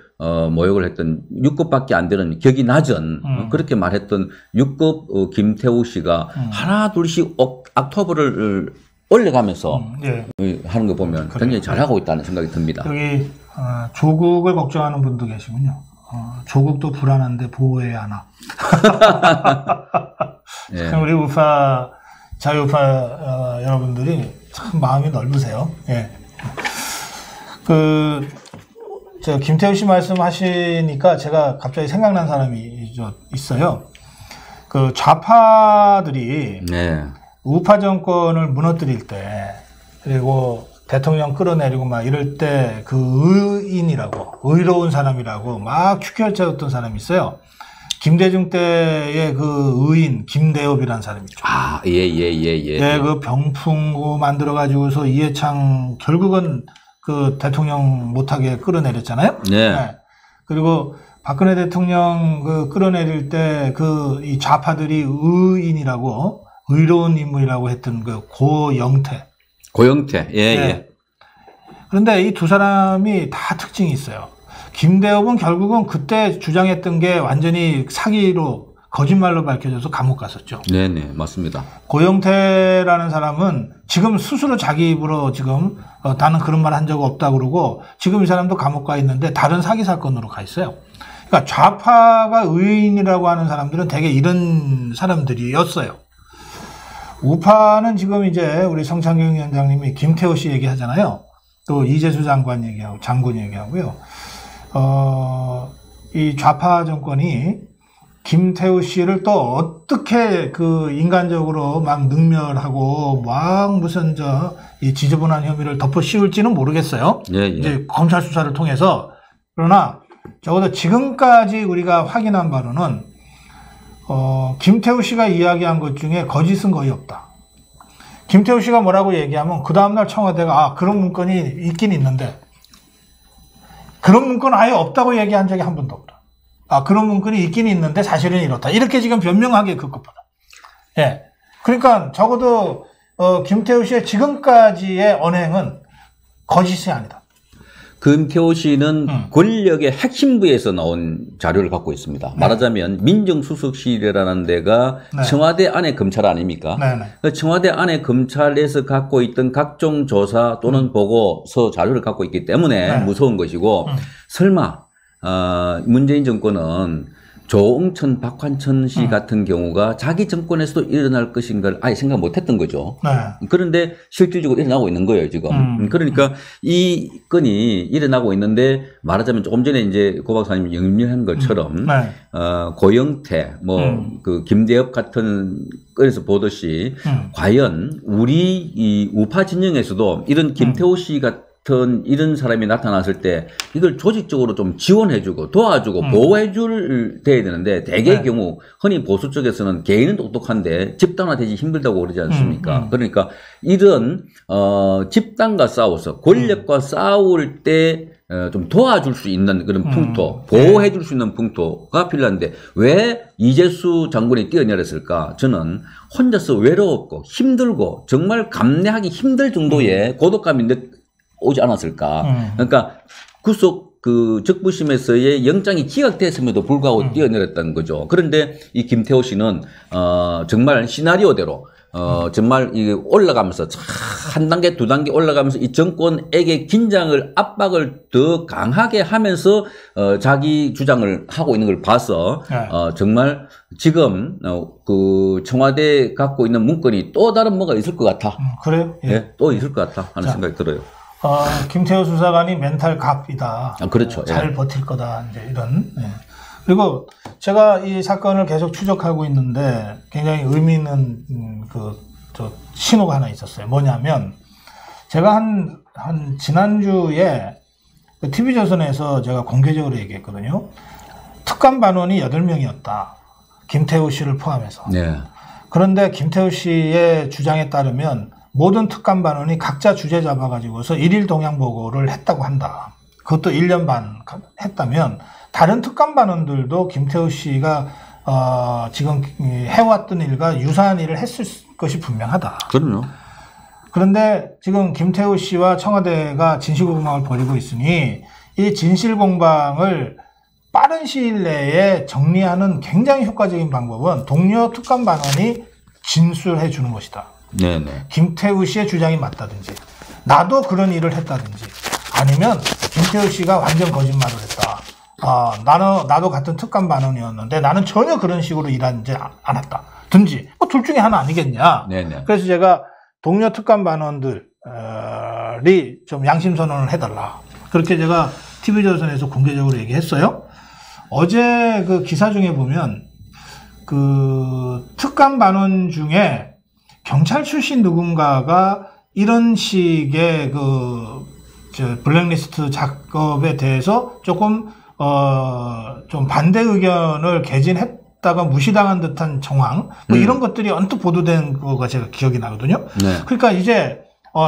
모욕을 했던 6급밖에 안 되는 격이 낮은 그렇게 말했던 6급 김태우 씨가 하나 둘씩 악토브를 올려가면서 하는 거 보면 굉장히 잘하고 있다는 생각이 듭니다. 여기 조국을 걱정하는 분도 계시군요. 조국도 불안한데 보호해야 하나. 우리 우파 자유우파 여러분들이 참 마음이 넓으세요. 저 김태우 씨 말씀하시니까 제가 갑자기 생각난 사람이 있어요. 그 좌파들이 우파 정권을 무너뜨릴 때, 그리고 대통령 끌어내리고 막 이럴 때 그 의인이라고, 의로운 사람이라고 막 축혈차였던 사람이 있어요. 김대중 때의 그 의인 김대엽이라는 사람이 있죠. 그 병풍구 만들어가지고서 이해창 결국은 그 대통령 못하게 끌어내렸잖아요. 그리고 박근혜 대통령 그 끌어내릴 때 그 이 좌파들이 의인이라고, 의로운 인물이라고 했던 그 고영태. 그런데 이 두 사람이 다 특징이 있어요. 김대엽은 결국은 그때 주장했던 게 완전히 사기로 거짓말로 밝혀져서 감옥 갔었죠. 네네, 맞습니다. 고영태라는 사람은 지금 스스로 자기 입으로 지금 나는 그런 말 한 적 없다 그러고 지금 이 사람도 감옥 가 있는데 다른 사기 사건으로 가 있어요. 그러니까 좌파가 의인이라고 하는 사람들은 대개 이런 사람들이었어요. 우파는 지금 이제 우리 성창경 위원장님이 김태호 씨 얘기하잖아요. 또 이재수 장관 얘기하고 장군 얘기하고요. 이 좌파 정권이 김태우 씨를 또 어떻게 그 인간적으로 막 능멸하고 막 무슨 이 지저분한 혐의를 덮어 씌울지는 모르겠어요. 예. 이제 검찰 수사를 통해서. 그러나 적어도 지금까지 우리가 확인한 바로는 김태우 씨가 이야기한 것 중에 거짓은 거의 없다. 김태우 씨가 뭐라고 얘기하면 그 다음날 청와대가 그런 문건이 있긴 있는데 그런 문건은 아예 없다고 얘기한 적이 한 번도 없다. 그런 문건이 있긴 있는데 사실은 이렇다. 이렇게 지금 변명하기에 급급하다. 예. 그러니까 적어도 김태우 씨의 지금까지의 언행은 거짓이 아니다. 김태호 씨는 권력의 핵심부에서 나온 자료를 갖고 있습니다. 네. 말하자면 민정수석실이라는 데가 네. 청와대 안에 검찰 아닙니까? 네네. 청와대 안에 검찰에서 갖고 있던 각종 조사 또는 보고서 자료를 갖고 있기 때문에 네. 무서운 것이고 설마 문재인 정권은 조응천, 박환천 씨 같은 경우가 자기 정권에서도 일어날 것인 걸 아예 생각 못했던 거죠. 네. 그런데 실질적으로 일어나고 있는 거예요, 지금. 그러니까 이 건이 일어나고 있는데 말하자면 조금 전에 이제 고 박사님이 영리한 것처럼 네. 고영태, 그 김대엽 같은 건에서 보듯이 과연 우리 이 우파 진영에서도 이런 김태호 씨 같은 이런 사람이 나타났을 때 이걸 조직적으로 좀 지원해주고 도와주고 보호해줄 돼야 되는데 대개의 경우 흔히 보수 쪽에서는 개인은 똑똑한데 집단화되지 힘들다고 그러지 않습니까? 그러니까 이런 집단과 싸워서 권력과 싸울 때 좀 도와줄 수 있는 그런 풍토, 보호해줄 수 있는 풍토가 필요한데 왜 이재수 장군이 뛰어내렸을까? 저는 혼자서 외로웠고 힘들고 정말 감내하기 힘들 정도의 고독감이 오지 않았을까. 그러니까 구속 그 적부심에서의 영장이 기각됐음에도 불구하고 뛰어내렸다는 거죠. 그런데 이 김태호 씨는 정말 시나리오대로 정말 이게 올라가면서 한 단계 두 단계 올라가면서 이 정권에게 긴장을 압박을 더 강하게 하면서 자기 주장을 하고 있는 걸 봐서 정말 지금 그 청와대에 갖고 있는 문건이 또 다른 뭐가 있을 것 같아. 그래요? 예. 예, 또 있을 것 같다 하는 생각이 들어요. 김태호 수사관이 멘탈 갑이다. 그렇죠. 잘 버틸 거다. 이제 이런. 예. 그리고 제가 이 사건을 계속 추적하고 있는데 굉장히 의미 있는 신호가 하나 있었어요. 뭐냐면 제가 한 지난주에 TV조선에서 제가 공개적으로 얘기했거든요. 특감 반원이 8명이었다. 김태우 씨를 포함해서. 네. 그런데 김태우 씨의 주장에 따르면 모든 특감 반원이 각자 주제 잡아가지고서 1일 동향 보고를 했다고 한다. 그것도 1년 반 했다면 다른 특감 반원들도 김태우 씨가 지금 해왔던 일과 유사한 일을 했을 것이 분명하다. 그럼요. 그런데 지금 김태우 씨와 청와대가 진실공방을 벌이고 있으니 이 진실공방을 빠른 시일 내에 정리하는 굉장히 효과적인 방법은 동료 특감 반원이 진술해 주는 것이다. 네네. 김태우 씨의 주장이 맞다든지 나도 그런 일을 했다든지 아니면 김태우 씨가 완전 거짓말을 했다. 나도 같은 특감 반원이었는데 나는 전혀 그런 식으로 일하지 않았다. 든지 둘 중에 하나 아니겠냐. 네네. 그래서 제가 동료 특감 반원들이 좀 양심 선언을 해달라. 그렇게 제가 TV조선에서 공개적으로 얘기했어요. 어제 그 기사 중에 보면 그 특감 반원 중에 경찰 출신 누군가가 이런 식의 블랙리스트 작업에 대해서 조금 좀 반대 의견을 개진했다가 무시당한 듯한 정황 이런 것들이 언뜻 보도된 거가 제가 기억이 나거든요. 네. 그러니까 이제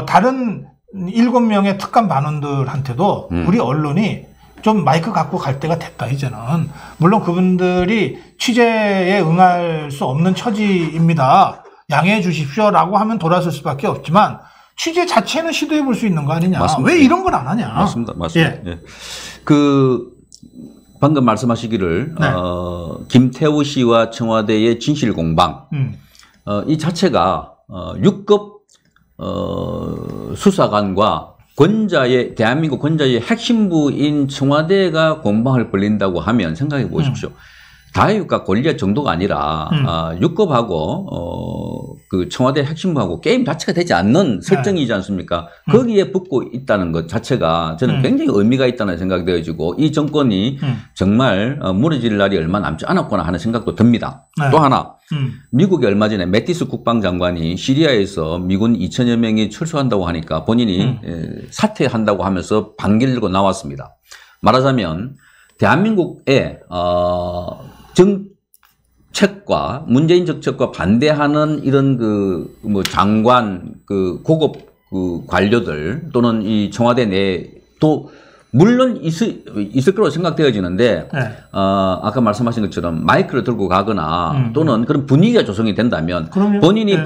다른 7명의 특감 반원들한테도 우리 언론이 좀 마이크 갖고 갈 때가 됐다, 이제는. 물론 그분들이 취재에 응할 수 없는 처지입니다. 양해해 주십시오라고 하면 돌아설 수밖에 없지만 취재 자체는 시도해 볼 수 있는 거 아니냐. 맞습니다. 왜 이런 걸 안 하냐. 맞습니다. 맞습니다. 예. 예. 방금 말씀하시기를, 네. 김태우 씨와 청와대의 진실 공방, 이 자체가, 6급, 수사관과 대한민국 권자의 핵심부인 청와대가 공방을 벌린다고 하면 생각해 보십시오. 다혜육과 골리앗 정도가 아니라 6급하고 그 청와대 핵심부하고 게임 자체가 되지 않는 설정이지 않습니까? 거기에 붙고 있다는 것 자체가 저는 굉장히 의미가 있다는 생각이 되어지고 이 정권이 정말 무너질 날이 얼마 남지 않았구나 하는 생각도 듭니다. 네. 또 하나 미국이 얼마 전에 매티스 국방장관이 시리아에서 미군 2천여 명이 철수한다고 하니까 본인이 사퇴한다고 하면서 반기를 들고 나왔습니다. 말하자면 대한민국의 정책과 문재인 정책과 반대하는 이런 장관, 고급 관료들 또는 이 청와대 내도 물론 있을 거라고 생각되어지는데, 네. 아까 말씀하신 것처럼 마이크를 들고 가거나 또는 그런 분위기가 조성이 된다면 그럼요. 본인이 네.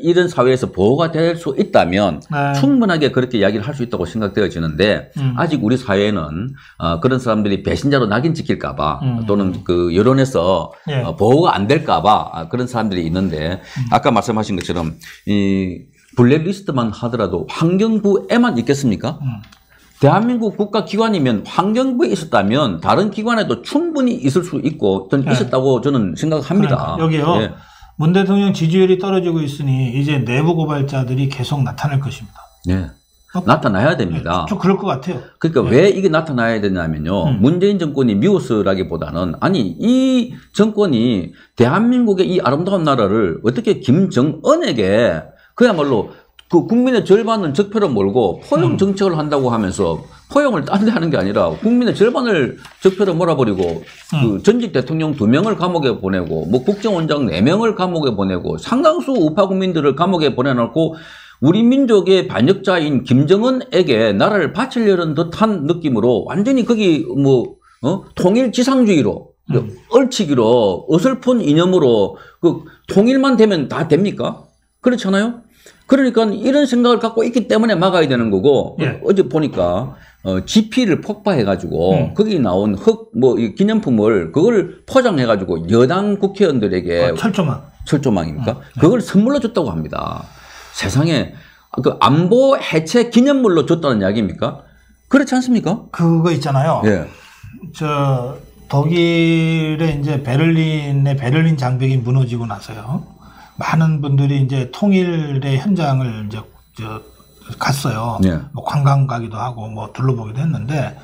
이런 사회에서 보호가 될 수 있다면 네. 충분하게 그렇게 이야기를 할 수 있다고 생각되어지는데 아직 우리 사회는 그런 사람들이 배신자로 낙인 찍힐까봐 또는 그 여론에서 네. 보호가 안 될까봐 그런 사람들이 있는데 아까 말씀하신 것처럼 이 블랙리스트만 하더라도 환경부에만 있겠습니까? 대한민국 국가기관이면 환경부에 있었다면 다른 기관에도 충분히 있을 수 있고 저는 있었다고 저는 생각합니다. 여기요. 예. 문 대통령 지지율이 떨어지고 있으니 이제 내부 고발자들이 계속 나타날 것입니다. 네. 나타나야 됩니다. 좀 그럴 것 같아요. 그러니까 왜 이게 나타나야 되냐면요. 문재인 정권이 미워서라기보다는 이 정권이 대한민국의 이 아름다운 나라를 어떻게 김정은에게 그야말로 그 국민의 절반은 적폐로 몰고 포용 정책을 한다고 하면서 포용을 딴 데 하는 게 아니라 국민의 절반을 적폐로 몰아버리고 그 전직 대통령 2명을 감옥에 보내고 뭐 국정원장 4명을 감옥에 보내고 상당수 우파 국민들을 감옥에 보내놓고 우리 민족의 반역자인 김정은에게 나라를 바치려는 듯한 느낌으로 완전히 거기 통일 지상주의로 얼치기로 어설픈 이념으로 그 통일만 되면 다 됩니까? 그렇잖아요? 그러니까 이런 생각을 갖고 있기 때문에 막아야 되는 거고 예. 어제 보니까 GP를 폭파해가지고 거기 나온 기념품을 그걸 포장해가지고 여당 국회의원들에게 철조망입니까? 그걸 선물로 줬다고 합니다. 세상에 그 안보 해체 기념물로 줬다는 이야기입니까? 그렇지 않습니까? 그거 있잖아요. 예. 독일의 이제 베를린의 베를린 장벽이 무너지고 나서요. 많은 분들이 이제 통일의 현장을 이제 갔어요. 예. 뭐 관광 가기도 하고 뭐 둘러보기도 했는데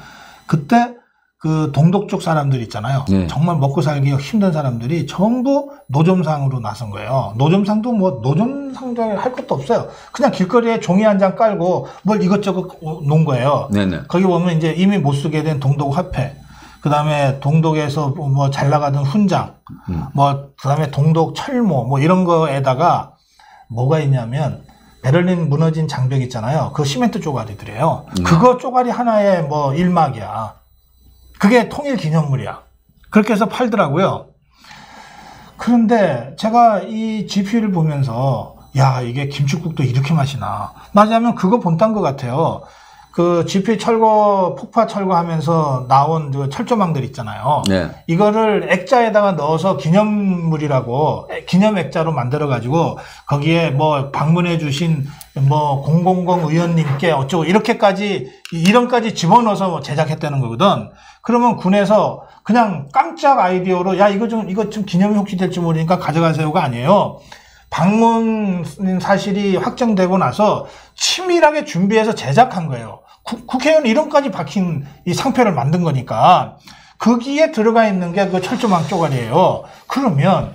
그때 그 동독 쪽 사람들 있잖아요. 예. 정말 먹고 살기 힘든 사람들이 전부 노점상으로 나선 거예요. 노점상도 뭐 노점상장을 할 것도 없어요. 그냥 길거리에 종이 한 장 깔고 뭘 이것저것 놓은 거예요. 네네. 거기 보면 이제 이미 못 쓰게 된 동독 화폐. 그 다음에 동독에서 뭐 잘 나가던 훈장, 그 다음에 동독 철모, 뭐 이런 거에다가 뭐가 있냐면 베를린 무너진 장벽 있잖아요. 그 시멘트 쪼가리들이에요. 그거 쪼가리 하나에 뭐 1막이야. 그게 통일 기념물이야. 그렇게 해서 팔더라고요. 그런데 제가 이 GP를 보면서 야, 이게 김칫국도 이렇게 맛이나. 맞으면 그거 본딴 것 같아요. 그 GP 폭파 철거하면서 나온 그 철조망들 있잖아요. 네. 이거를 액자에다가 넣어서 기념물이라고 기념 액자로 만들어가지고 거기에 뭐 방문해주신 뭐 000 의원님께 어쩌고 이렇게까지 이름까지 집어넣어서 제작했다는 거거든. 그러면 군에서 그냥 깜짝 아이디어로 야 이거 좀 기념이 혹시 될지 모르니까 가져가세요가 아니에요. 방문 사실이 확정되고 나서 치밀하게 준비해서 제작한 거예요. 국회의원 이름까지 박힌 이 상표를 만든 거니까 거기에 들어가 있는 게 그 철조망 쪼가리예요. 그러면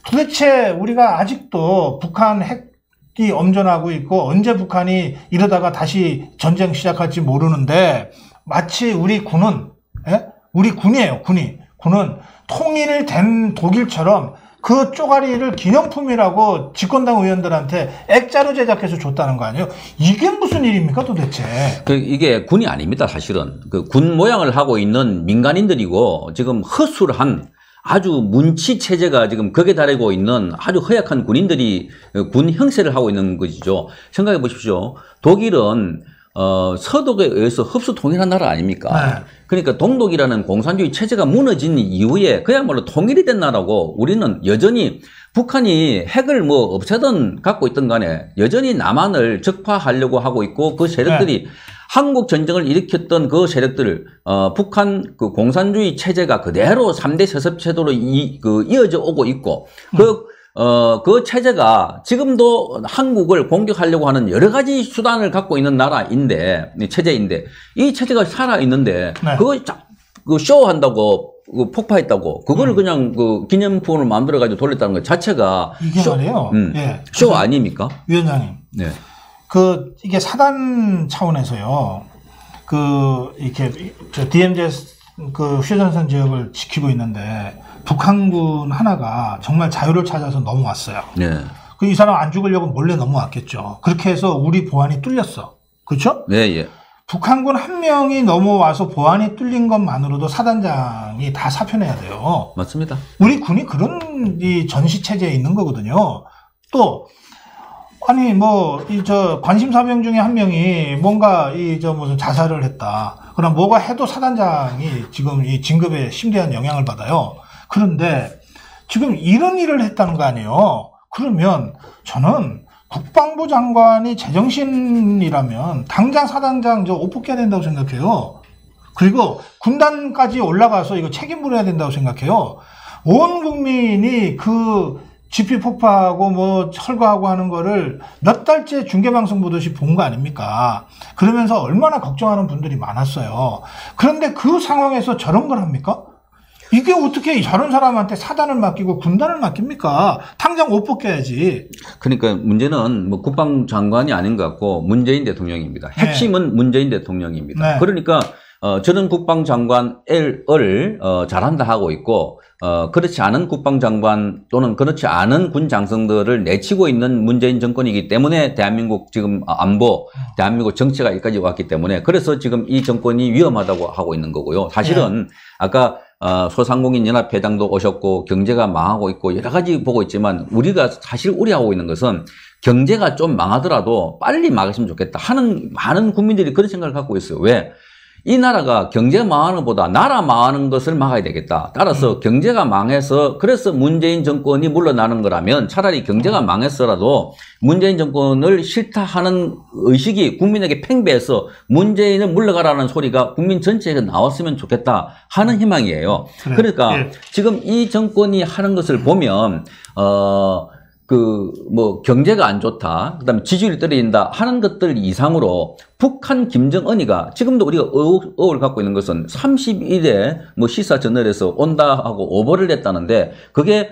도대체 우리가 아직도 북한 핵이 엄전하고 있고 언제 북한이 이러다가 다시 전쟁 시작할지 모르는데 마치 우리 군은 우리 군이에요. 군은 통일된 독일처럼 그 쪼가리를 기념품이라고 집권당 의원들한테 액자로 제작해서 줬다는 거 아니에요? 이게 무슨 일입니까 도대체? 이게 군이 아닙니다 사실은. 그 군 모양을 하고 있는 민간인들이고 지금 허술한 아주 문치 체제가 지금 극에 달하고 있는 아주 허약한 군인들이 군 형세를 하고 있는 것이죠. 생각해 보십시오. 독일은 서독에 의해서 흡수 통일한 나라 아닙니까? 네. 그러니까 동독이라는 공산주의 체제가 무너진 이후에 그야말로 통일이 된 나라고 우리는 여전히 북한이 핵을 뭐 없애든 갖고 있든 간에 여전히 남한을 적파하려고 하고 있고 그 세력들이 네. 한국 전쟁을 일으켰던 그 세력들을 북한 그 공산주의 체제가 그대로 3대 세습 체도로 이어져 오고 있고 그 체제가 지금도 한국을 공격하려고 하는 여러 가지 수단을 갖고 있는 나라인데, 체제인데, 이 체제가 살아있는데, 네. 그거 그 쇼한다고, 폭파했다고, 그거를 그냥 그 기념품을 만들어가지고 돌렸다는 것 자체가. 이게 말이에요. 예. 쇼 아닙니까? 위원장님. 네. 이게 사단 차원에서요. 이렇게, DMZ 휴전선 지역을 지키고 있는데, 북한군 하나가 정말 자유를 찾아서 넘어왔어요. 네. 이 사람 안 죽으려고 몰래 넘어왔겠죠. 그렇게 해서 우리 보안이 뚫렸어. 그렇죠? 네, 예. 북한군 한 명이 넘어와서 보안이 뚫린 것만으로도 사단장이 다 사표내야 돼요. 맞습니다. 우리 군이 그런 이 전시 체제에 있는 거거든요. 또 아니 관심사병 중에 한 명이 뭔가 무슨 자살을 했다. 그럼 뭐가 해도 사단장이 지금 이 진급에 심대한 영향을 받아요. 그런데 지금 이런 일을 했다는 거 아니에요. 그러면 저는 국방부 장관이 제정신이라면 당장 사단장 옷 벗겨야 된다고 생각해요. 그리고 군단까지 올라가서 이거 책임 물어야 된다고 생각해요. 온 국민이 그 GP 폭파하고 철거하고 하는 거를 몇 달째 중계방송 보듯이 본 거 아닙니까? 그러면서 얼마나 걱정하는 분들이 많았어요. 그런데 그 상황에서 저런 걸 합니까? 이게 어떻게 저런 사람한테 사단을 맡기고 군단을 맡깁니까? 당장 옷 벗겨야지. 그러니까 문제는 국방장관이 아닌 것 같고 문재인 대통령입니다. 핵심은 네. 문재인 대통령입니다. 네. 그러니까 저는 국방장관을 잘한다 하고 있고 그렇지 않은 국방장관 또는 그렇지 않은 군 장성들을 내치고 있는 문재인 정권이기 때문에 대한민국 지금 안보, 대한민국 정치가 여기까지 왔기 때문에 그래서 지금 이 정권이 위험하다고 하고 있는 거고요. 사실은 아까 소상공인 연합회장도 오셨고 경제가 망하고 있고 여러 가지 보고 있지만 우리가 사실 우려하고 있는 것은 경제가 좀 망하더라도 빨리 막았으면 좋겠다 하는 많은 국민들이 그런 생각을 갖고 있어요. 왜? 이 나라가 경제가 망하는 것보다 나라 망하는 것을 막아야 되겠다. 따라서 경제가 망해서 그래서 문재인 정권이 물러나는 거라면 차라리 경제가 망했어라도 문재인 정권을 싫다 하는 의식이 국민에게 팽배해서 문재인을 물러가라는 소리가 국민 전체에서 나왔으면 좋겠다 하는 희망이에요. 그러니까 네. 지금 이 정권이 하는 것을 보면 경제가 안 좋다. 그 다음에 지지율이 떨어진다 하는 것들 이상으로 북한 김정은이가 지금도 우리가 의혹을 갖고 있는 것은 30일에 시사 저널에서 온다 하고 오버를 냈다는데 그게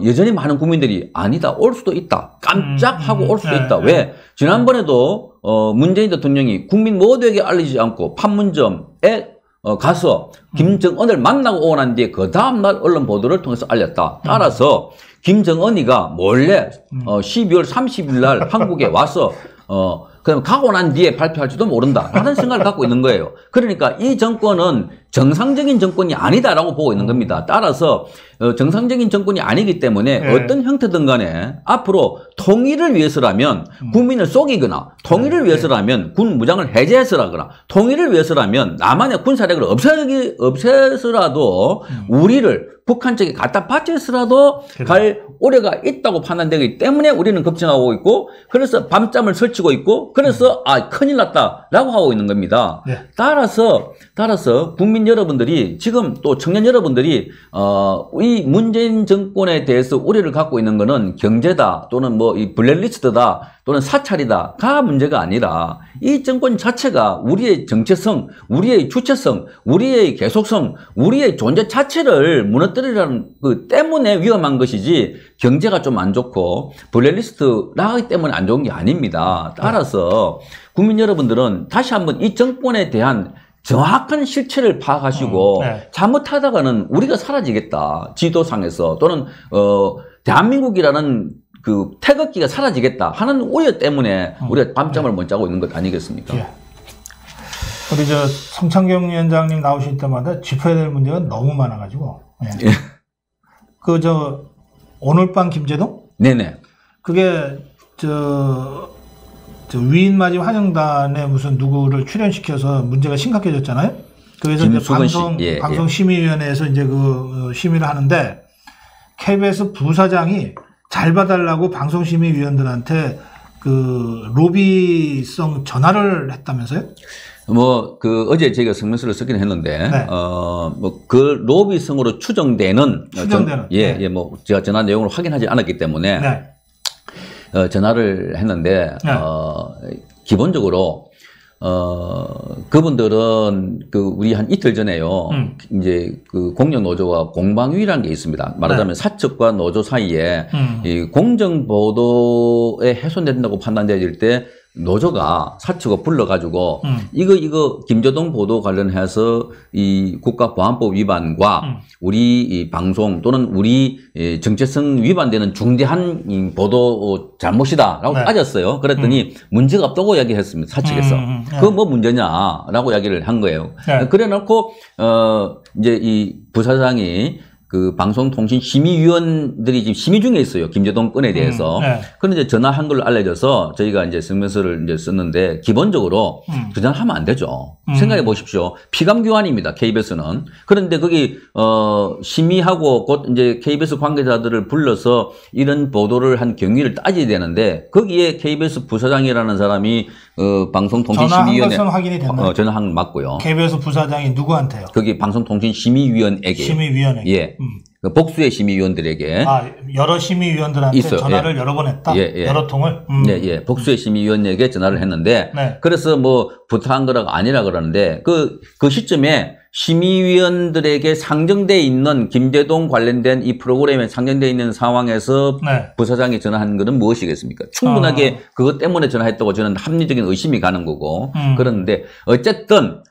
여전히 많은 국민들이 아니다. 올 수도 있다. 깜짝 하고 올 수도 있다. 왜? 지난번에도 문재인 대통령이 국민 모두에게 알리지 않고 판문점에 가서 김정은을 만나고 오고 난 뒤에 그 다음날 언론 보도를 통해서 알렸다. 따라서 김정은이가 몰래 12월 30일 날 한국에 와서 그럼 가고 난 뒤에 발표할지도 모른다 라는 생각을 갖고 있는 거예요. 그러니까 이 정권은 정상적인 정권이 아니다라고 보고 있는 겁니다. 따라서 정상적인 정권이 아니기 때문에 네. 어떤 형태든 간에 앞으로 통일을 위해서라면 국민을 속이거나 통일을 위해서라면 군 무장을 해제해서라거나 통일을 위해서라면 남한의 군사력을 없애서라도 우리를 북한 쪽에 갖다 바쳐서라도 갈 우려가 있다고 판단되기 때문에 우리는 걱정하고 있고 그래서 밤잠을 설치고 있고 그래서 큰일 났다라고 하고 있는 겁니다. 네. 따라서 국민 여러분들이 지금 또 청년 여러분들이 이 문재인 정권에 대해서 우려를 갖고 있는 거는 경제다 또는 이 블랙리스트다 또는 사찰이다가 문제가 아니라 이 정권 자체가 우리의 정체성, 우리의 주체성, 우리의 계속성, 우리의 존재 자체를 무너뜨리라는 그 때문에 위험한 것이지 경제가 좀 안 좋고 블랙리스트 나가기 때문에 안 좋은 게 아닙니다. 따라서 국민 여러분들은 다시 한번 이 정권에 대한 정확한 실체를 파악하시고 네. 잘못하다가는 우리가 사라지겠다. 지도상에서 또는 대한민국이라는 그 태극기가 사라지겠다 하는 우려 때문에 우리가 밤잠을 못 자고 있는 것 아니겠습니까? 예. 우리 성창경 위원장님 나오실 때마다 짚어야 될 문제가 너무 많아가지고. 예. 오늘 밤 김제동? 네네. 그게 위인 맞이 환영단에 무슨 누구를 출연시켜서 문제가 심각해졌잖아요. 그래서 이제 방송 심의위원회에서 이제 그 심의를 하는데 KBS 부사장이 잘 봐달라고 방송심의위원들한테 그 로비성 전화를 했다면서요? 어제 저희가 성명서를 쓰긴 했는데, 네. 그 로비성으로 추정되는. 네. 제가 전화 내용을 확인하지 않았기 때문에, 네. 전화를 했는데, 네. 기본적으로, 그분들은 우리 한 이틀 전에요. 이제 공영 노조와 공방위라는 게 있습니다. 말하자면 사측과 노조 사이에 이 공정 보도에 훼손된다고 판단될 때 노조가 사측을 불러가지고 이거 김제동 보도 관련해서 이 국가보안법 위반과 우리 이 방송 또는 우리 정체성 위반되는 중대한 이 보도 잘못이다라고 따졌어요. 그랬더니 문제가 없다고 이야기했습니다. 사측에서. 그거 뭐 문제냐라고 이야기를 한 거예요. 그래놓고 이제 이 부사장이 그 방송통신심의위원들이 지금 심의 중에 있어요. 김제동 건에 대해서. 그런데 전화한 걸로 알려져서 저희가 이제 성명서를 이제 썼는데 기본적으로 그 전화하면 안 되죠. 생각해 보십시오. 피감교환입니다. KBS는. 그런데 거기 심의하고 곧 이제 KBS 관계자들을 불러서 이런 보도를 한 경위를 따져야 되는데 거기에 KBS 부사장이라는 사람이 방송통신심의위원회 전화한 것은 확인이 됐나요? 전화한 건 맞고요. KBS 부사장이 누구한테요? 거기 방송통신심의위원에게. 심의위원에게. 예. 복수의 심의위원들에게. 여러 심의위원들한테 있어요. 전화를 여러 번 했다? 여러 통을? 예. 복수의 심의위원에게 전화를 했는데, 그래서 뭐 부탁한 거라가 아니라 그러는데, 그 시점에 심의위원들에게 상정돼 있는 김제동 관련된 이 프로그램에 상정돼 있는 상황에서 부사장이 전화한 것은 무엇이겠습니까? 충분하게 그것 때문에 전화했다고 저는 합리적인 의심이 가는 거고, 그런데 어쨌든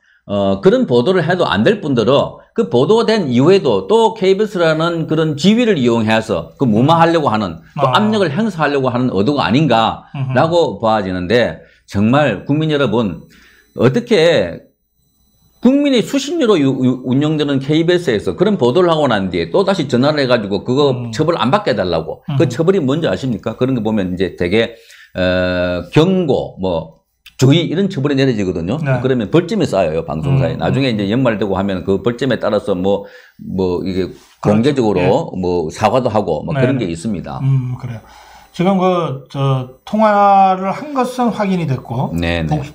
그런 보도를 해도 안 될 뿐더러 그 보도된 이후에도 또 KBS라는 그런 지위를 이용해서 그 무마하려고 하는 또 압력을 행사하려고 하는 의도가 아닌가라고 봐지는데 정말 국민 여러분 어떻게 국민이 수신료로 운영되는 KBS에서 그런 보도를 하고 난 뒤에 또 다시 전화를 해가지고 그거 처벌 안 받게 해달라고 그 처벌이 뭔지 아십니까? 그런 거 보면 이제 되게 경고 주의 이런 처벌이 내려지거든요. 그러면 벌점이 쌓여요, 방송사에. 나중에 이제 연말되고 하면 그 벌점에 따라서 이게 공개적으로 사과도 하고 그런 게 있습니다. 그래요. 지금 통화를 한 것은 확인이 됐고,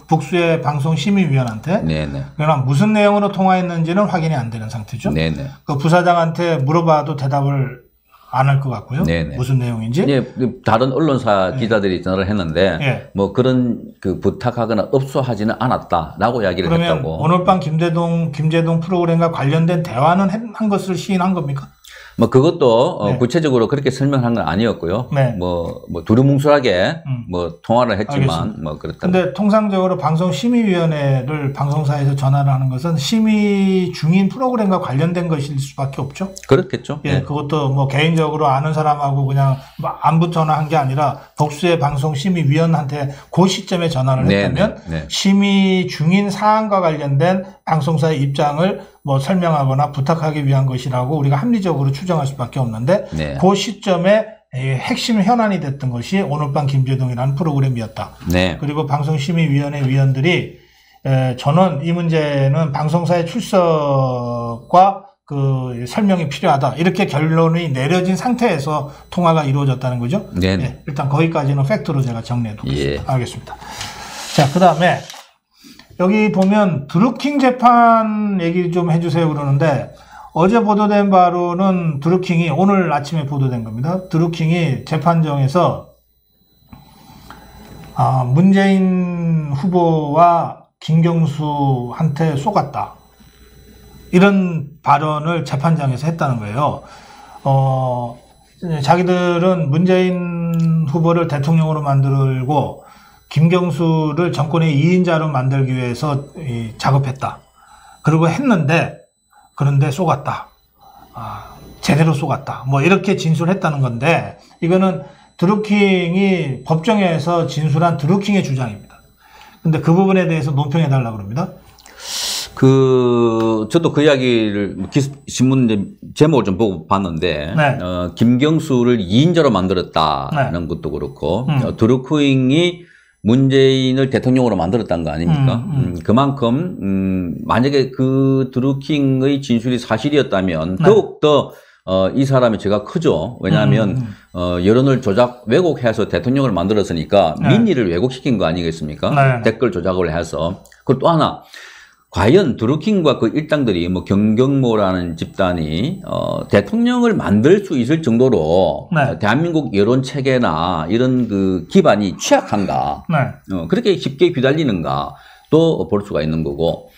복수의 방송심의위원한테. 그러나 무슨 내용으로 통화했는지는 확인이 안 되는 상태죠. 그 부사장한테 물어봐도 대답을 안 할 것 같고요. 무슨 내용인지. 다른 언론사 기자들이 전화를 했는데 그런 부탁하거나 업소하지는 않았다라고 이야기를 했다고. 그러면 오늘 밤 김제동 프로그램과 관련된 대화는 한 것을 시인한 겁니까? 그것도 구체적으로 그렇게 설명한 건 아니었고요. 두루뭉술하게 통화를 했지만 그렇다. 근데 통상적으로 방송심의위원회를 방송사에서 전화를 하는 것은 심의 중인 프로그램과 관련된 것일 수밖에 없죠. 그렇겠죠. 그것도 개인적으로 아는 사람하고 그냥 안부 전화한 게 아니라 복수의 방송심의위원한테 그 시점에 전화를 했다면 심의 중인 사안과 관련된 방송사의 입장을 설명하거나 부탁하기 위한 것이라고 우리가 합리적으로 추정할 수밖에 없는데 그 시점에 핵심 현안이 됐던 것이 오늘 밤 김제동이라는 프로그램이었다. 그리고 방송심의위원회 위원들이 저는 이 문제는 방송사의 출석과 그 설명이 필요하다. 이렇게 결론이 내려진 상태에서 통화가 이루어졌다는 거죠. 일단 거기까지는 팩트로 제가 정리해 두겠습니다. 알겠습니다. 자, 그 다음에 여기 보면 드루킹 재판 얘기 좀 해주세요 그러는데 어제 보도된 바로는 드루킹이 오늘 아침에 보도된 겁니다. 드루킹이 재판정에서 문재인 후보와 김경수한테 속았다. 이런 발언을 재판장에서 했다는 거예요. 자기들은 문재인 후보를 대통령으로 만들고 김경수를 정권의 2인자로 만들기 위해서 작업했다. 그리고 했는데 그런데 속았다. 제대로 속았다. 이렇게 진술했다는 건데 이거는 드루킹이 법정에서 진술한 드루킹의 주장입니다. 근데 그 부분에 대해서 논평해 달라고 그럽니다. 저도 그 이야기를 신문 제목을 좀 보고 봤는데, 네. 김경수를 2인자로 만들었다는 네. 것도 그렇고, 드루킹이 문재인을 대통령으로 만들었다는 거 아닙니까? 그만큼, 만약에 그 드루킹의 진술이 사실이었다면, 네. 더욱더 이 사람의 죄가 크죠. 왜냐하면 여론을 왜곡해서 대통령을 만들었으니까 네. 민의를 왜곡시킨 거 아니겠습니까? 네. 댓글 조작을 해서. 그리고 또 하나, 과연 드루킹과 그 일당들이 뭐 경경모라는 집단이 대통령을 만들 수 있을 정도로 네. 대한민국 여론 체계나 이런 그 기반이 취약한가? 네. 그렇게 쉽게 휘달리는가? 또 볼 수가 있는 거고.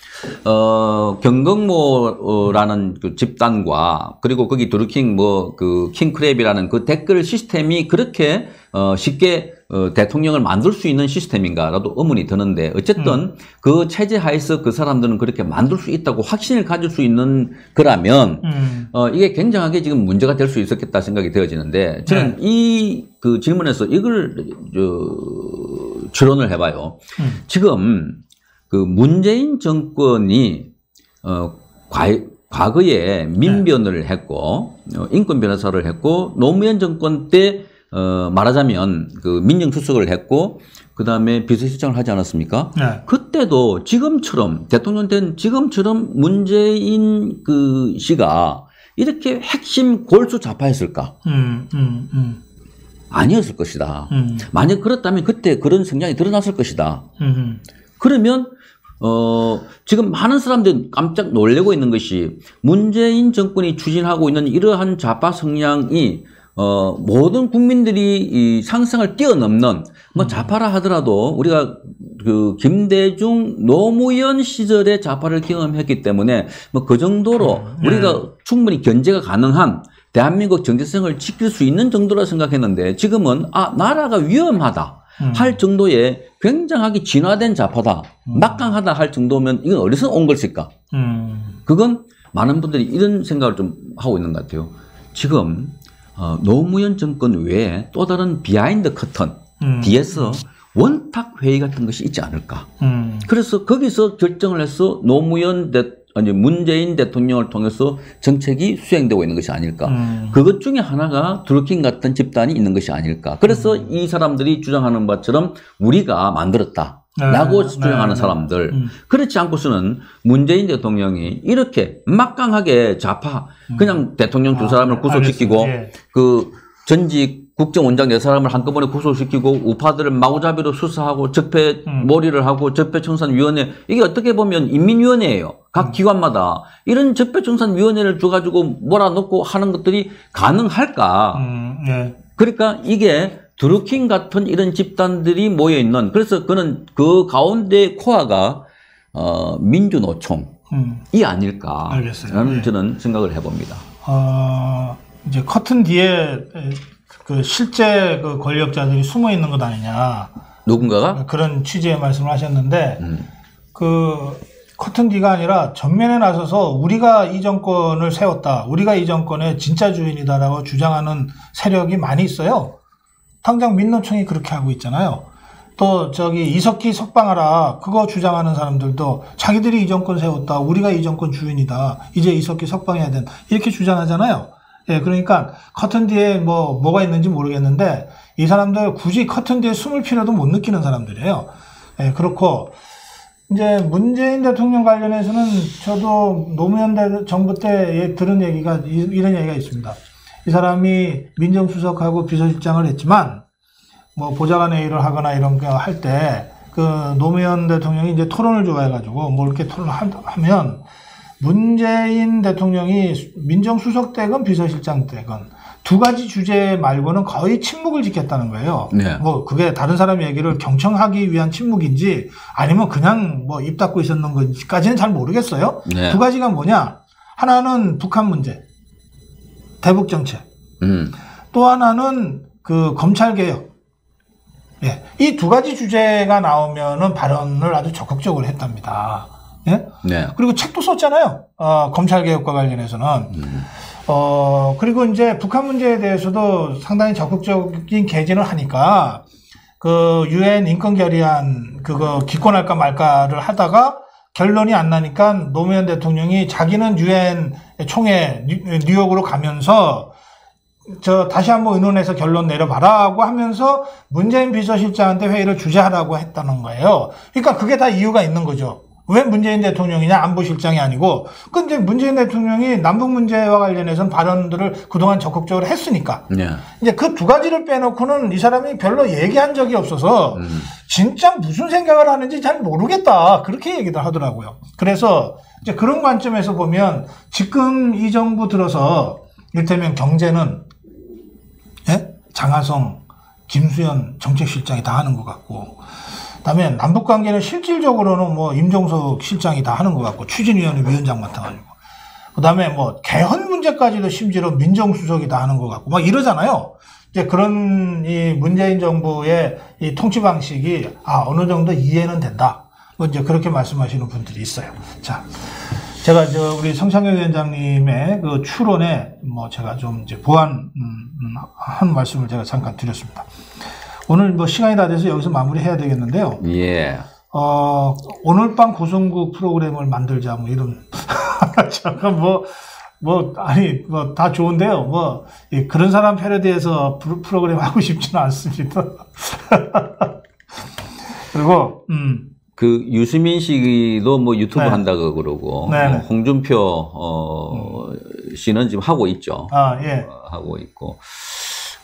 경경모라는 그 집단과 그리고 거기 드루킹 그 킹크랩이라는 그 댓글 시스템이 그렇게 쉽게 대통령을 만들 수 있는 시스템인가라도 의문이 드는데 어쨌든 그 체제 하에서 그 사람들은 그렇게 만들 수 있다고 확신을 가질 수 있는 거라면 이게 굉장하게 지금 문제가 될 수 있었겠다 생각이 되어지는데 저는 이 그 질문에서 이걸 추론을 해봐요. 지금 그 문재인 정권이 과거에 민변을 했고 인권 변호사를 했고 노무현 정권 때 말하자면 그 민정수석을 했고 그 다음에 비서실장을 하지 않았습니까? 네. 그때도 지금처럼 대통령 된 지금처럼 문재인 그 씨가 이렇게 핵심 골수 좌파였을까? 아니었을 것이다. 만약 그렇다면 그때 그런 성향이 드러났을 것이다. 그러면 지금 많은 사람들이 깜짝 놀래고 있는 것이 문재인 정권이 추진하고 있는 이러한 좌파 성향이 모든 국민들이 이 상상을 뛰어넘는 뭐 좌파라 하더라도 우리가 그 김대중 노무현 시절의 좌파를 경험했기 때문에 뭐 그 정도로 우리가 충분히 견제가 가능한 대한민국 정체성을 지킬 수 있는 정도라 생각했는데 지금은 나라가 위험하다 할 정도의 굉장하게 진화된 좌파다 막강하다 할 정도면 이건 어디서 온 것일까? 그건 많은 분들이 이런 생각을 좀 하고 있는 것 같아요. 지금 노무현 정권 외에 또 다른 비하인드 커튼 뒤에서 원탁 회의 같은 것이 있지 않을까. 그래서 거기서 결정을 해서 문재인 대통령을 통해서 정책이 수행되고 있는 것이 아닐까. 그것 중에 하나가 드루킹 같은 집단이 있는 것이 아닐까. 그래서 이 사람들이 주장하는 것처럼 우리가 만들었다. 라고 주장하는 사람들. 그렇지 않고서는 문재인 대통령이 이렇게 막강하게 좌파, 그냥 대통령 두 사람을 구속시키고, 그 전직 국정원장 네 사람을 한꺼번에 구속시키고, 우파들을 마구잡이로 수사하고, 적폐몰이를 하고, 적폐청산위원회, 이게 어떻게 보면 인민위원회예요. 각 기관마다. 이런 적폐청산위원회를 줘가지고 몰아넣고 하는 것들이 가능할까? 그러니까 이게 드루킹 같은 이런 집단들이 모여있는, 그래서 그는 그 가운데 코어가, 민주노총이 아닐까. 라는 저는 생각을 해봅니다. 이제 커튼 뒤에 그 실제 그 권력자들이 숨어 있는 것 아니냐. 누군가가? 그런 취지의 말씀을 하셨는데, 그 커튼 뒤가 아니라 전면에 나서서 우리가 이 정권을 세웠다. 우리가 이 정권의 진짜 주인이다라고 주장하는 세력이 많이 있어요. 당장 민노총이 그렇게 하고 있잖아요. 또 저기 이석기 석방하라 그거 주장하는 사람들도 자기들이 이 정권 세웠다. 우리가 이 정권 주인이다. 이제 이석기 석방해야 된다. 이렇게 주장하잖아요. 예, 그러니까 커튼 뒤에 뭐가 있는지 모르겠는데 이 사람들 굳이 커튼 뒤에 숨을 필요도 못 느끼는 사람들이에요. 예, 그렇고 이제 문재인 대통령 관련해서는 저도 노무현 정부 때 들은 얘기가 이런 얘기가 있습니다. 이 사람이 민정수석하고 비서실장을 했지만 뭐 보좌관회의를 하거나 이런 거 할 때 그 노무현 대통령이 이제 토론을 좋아해가지고 뭐 이렇게 토론을 하면 문재인 대통령이 민정수석 때건 비서실장 때건 두 가지 주제 말고는 거의 침묵을 지켰다는 거예요. 네. 뭐 그게 다른 사람 얘기를 경청하기 위한 침묵인지 아니면 그냥 뭐 입 닫고 있었는 건지까지는 잘 모르겠어요. 네. 두 가지가 뭐냐? 하나는 북한 문제, 대북 정책. 또 하나는 그 검찰 개혁. 예. 이 두 가지 주제가 나오면은 발언을 아주 적극적으로 했답니다. 예? 네. 그리고 책도 썼잖아요. 검찰 개혁과 관련해서는. 그리고 이제 북한 문제에 대해서도 상당히 적극적인 개진을 하니까 그 유엔 인권 결의안 그거 기권할까 말까를 하다가 결론이 안 나니까 노무현 대통령이 자기는 유엔 총회 뉴욕으로 가면서 다시 한번 의논해서 결론 내려봐라고 하면서 문재인 비서실장한테 회의를 주재하라고 했다는 거예요. 그러니까 그게 다 이유가 있는 거죠. 왜 문재인 대통령이냐, 안보실장이 아니고. 근데 문재인 대통령이 남북 문제와 관련해서는 발언들을 그동안 적극적으로 했으니까. 네. 이제 그 두 가지를 빼놓고는 이 사람이 별로 얘기한 적이 없어서 진짜 무슨 생각을 하는지 잘 모르겠다. 그렇게 얘기를 하더라고요. 그래서 이제 그런 관점에서 보면 지금 이 정부 들어서 이를테면 경제는 장하성, 김수현 정책실장이 다 하는 것 같고, 그다음에 남북관계는 실질적으로는 뭐 임종석 실장이 다 하는 것 같고, 추진위원회 위원장 맡아가지고, 그다음에 뭐 개헌 문제까지도 심지어 민정수석이 다 하는 것 같고, 막 이러잖아요. 이제 그런 이 문재인 정부의 이 통치 방식이 어느 정도 이해는 된다. 뭐 이제 그렇게 말씀하시는 분들이 있어요. 자. 제가 우리 성창경 위원장님의 그 추론에 뭐 제가 좀 이제 보완, 한 말씀을 제가 잠깐 드렸습니다. 오늘 뭐 시간이 다 돼서 여기서 마무리해야 되겠는데요. 예. 오늘 밤 고성국 프로그램을 만들자, 뭐 이런. 잠깐 아니, 다 좋은데요. 그런 사람 패러디해서 프로그램 하고 싶지는 않습니다. 그리고, 그 유시민 씨도 뭐 유튜브 네. 한다고 그러고 홍준표 씨는 지금 하고 있죠. 예. 하고 있고.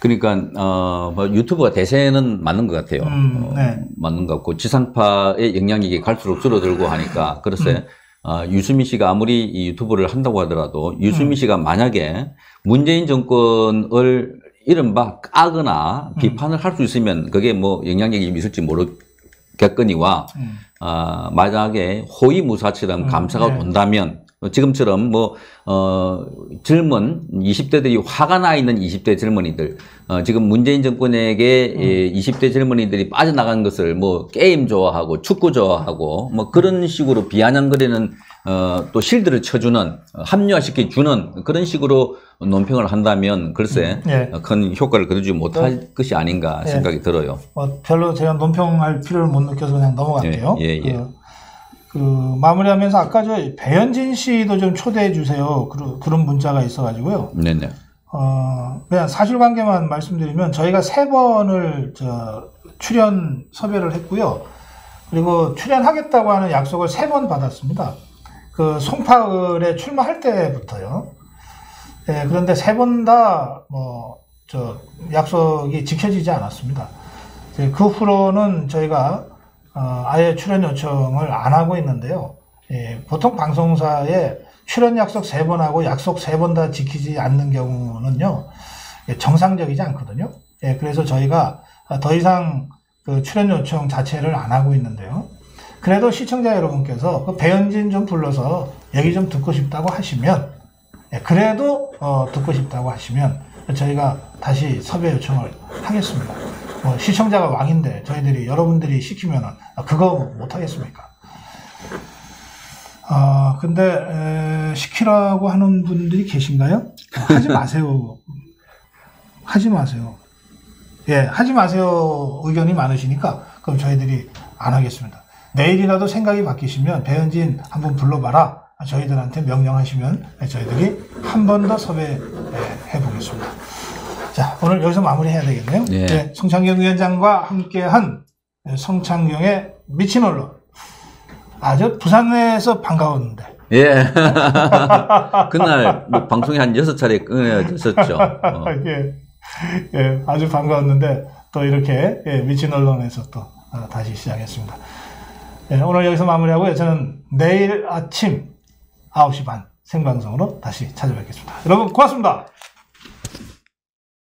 그러니까 뭐 유튜브가 대세는 맞는 것 같아요. 네. 맞는 것 같고 지상파의 영향력이 갈수록 줄어들고 하니까 글쎄 유시민 씨가 아무리 이 유튜브를 한다고 하더라도 유시민 씨가 만약에 문재인 정권을 이른바 까거나 비판을 할 수 있으면 그게 뭐 영향력이 있을지 모르겠거니와 만약에 호위무사처럼 감사가 네. 온다면 지금처럼 젊은 20대들이 화가 나 있는 20대 젊은이들, 지금 문재인 정권에게 20대 젊은이들이 빠져나간 것을 게임 좋아하고 축구 좋아하고 그런 식으로 비아냥거리는 또 실드를 쳐주는, 합리화시켜주는 그런 식으로 논평을 한다면 글쎄 큰 효과를 거두지 못할 것이 아닌가 생각이 들어요. 별로 제가 논평할 필요를 못 느껴서 그냥 넘어갈게요. 마무리하면서 아까 배현진 씨도 좀 초대해 주세요. 그런 문자가 있어가지고요. 네네. 그냥 사실관계만 말씀드리면 저희가 3번을 출연 섭외를 했고요. 그리고 출연하겠다고 하는 약속을 3번 받았습니다. 그 송파을에 출마할 때부터요. 예, 그런데 3번 다 약속이 지켜지지 않았습니다. 그 후로는 저희가 아예 출연 요청을 안 하고 있는데요. 예, 보통 방송사에 출연 약속 3번 하고 약속 3번 다 지키지 않는 경우는요, 정상적이지 않거든요. 예, 그래서 저희가 더 이상 그 출연 요청 자체를 안 하고 있는데요. 그래도 시청자 여러분께서 그 배현진 좀 불러서 얘기 좀 듣고 싶다고 하시면, 예, 그래도 듣고 싶다고 하시면 저희가 다시 섭외 요청을 하겠습니다. 시청자가 왕인데 저희들이 여러분들이 시키면은 그거 못 하겠습니까? 근데 시키라고 하는 분들이 계신가요? 하지 마세요. 하지 마세요. 예, 하지 마세요. 의견이 많으시니까 그럼 저희들이 안 하겠습니다. 내일이라도 생각이 바뀌시면 배현진 한번 불러봐라. 저희들한테 명령하시면 저희들이 한 번 더 섭외해 보겠습니다. 자, 오늘 여기서 마무리해야 되겠네요. 예. 네, 성창경 위원장과 함께한 성창경의 미친 언론. 아주 부산에서 반가웠는데. 예. 그날 방송이 한 6차례 끊어졌었죠. 예, 아주 반가웠는데 또 이렇게 미친 언론에서 또 다시 시작했습니다. 예, 오늘 여기서 마무리하고요. 저는 내일 아침 9시 반 생방송으로 다시 찾아뵙겠습니다. 여러분 고맙습니다.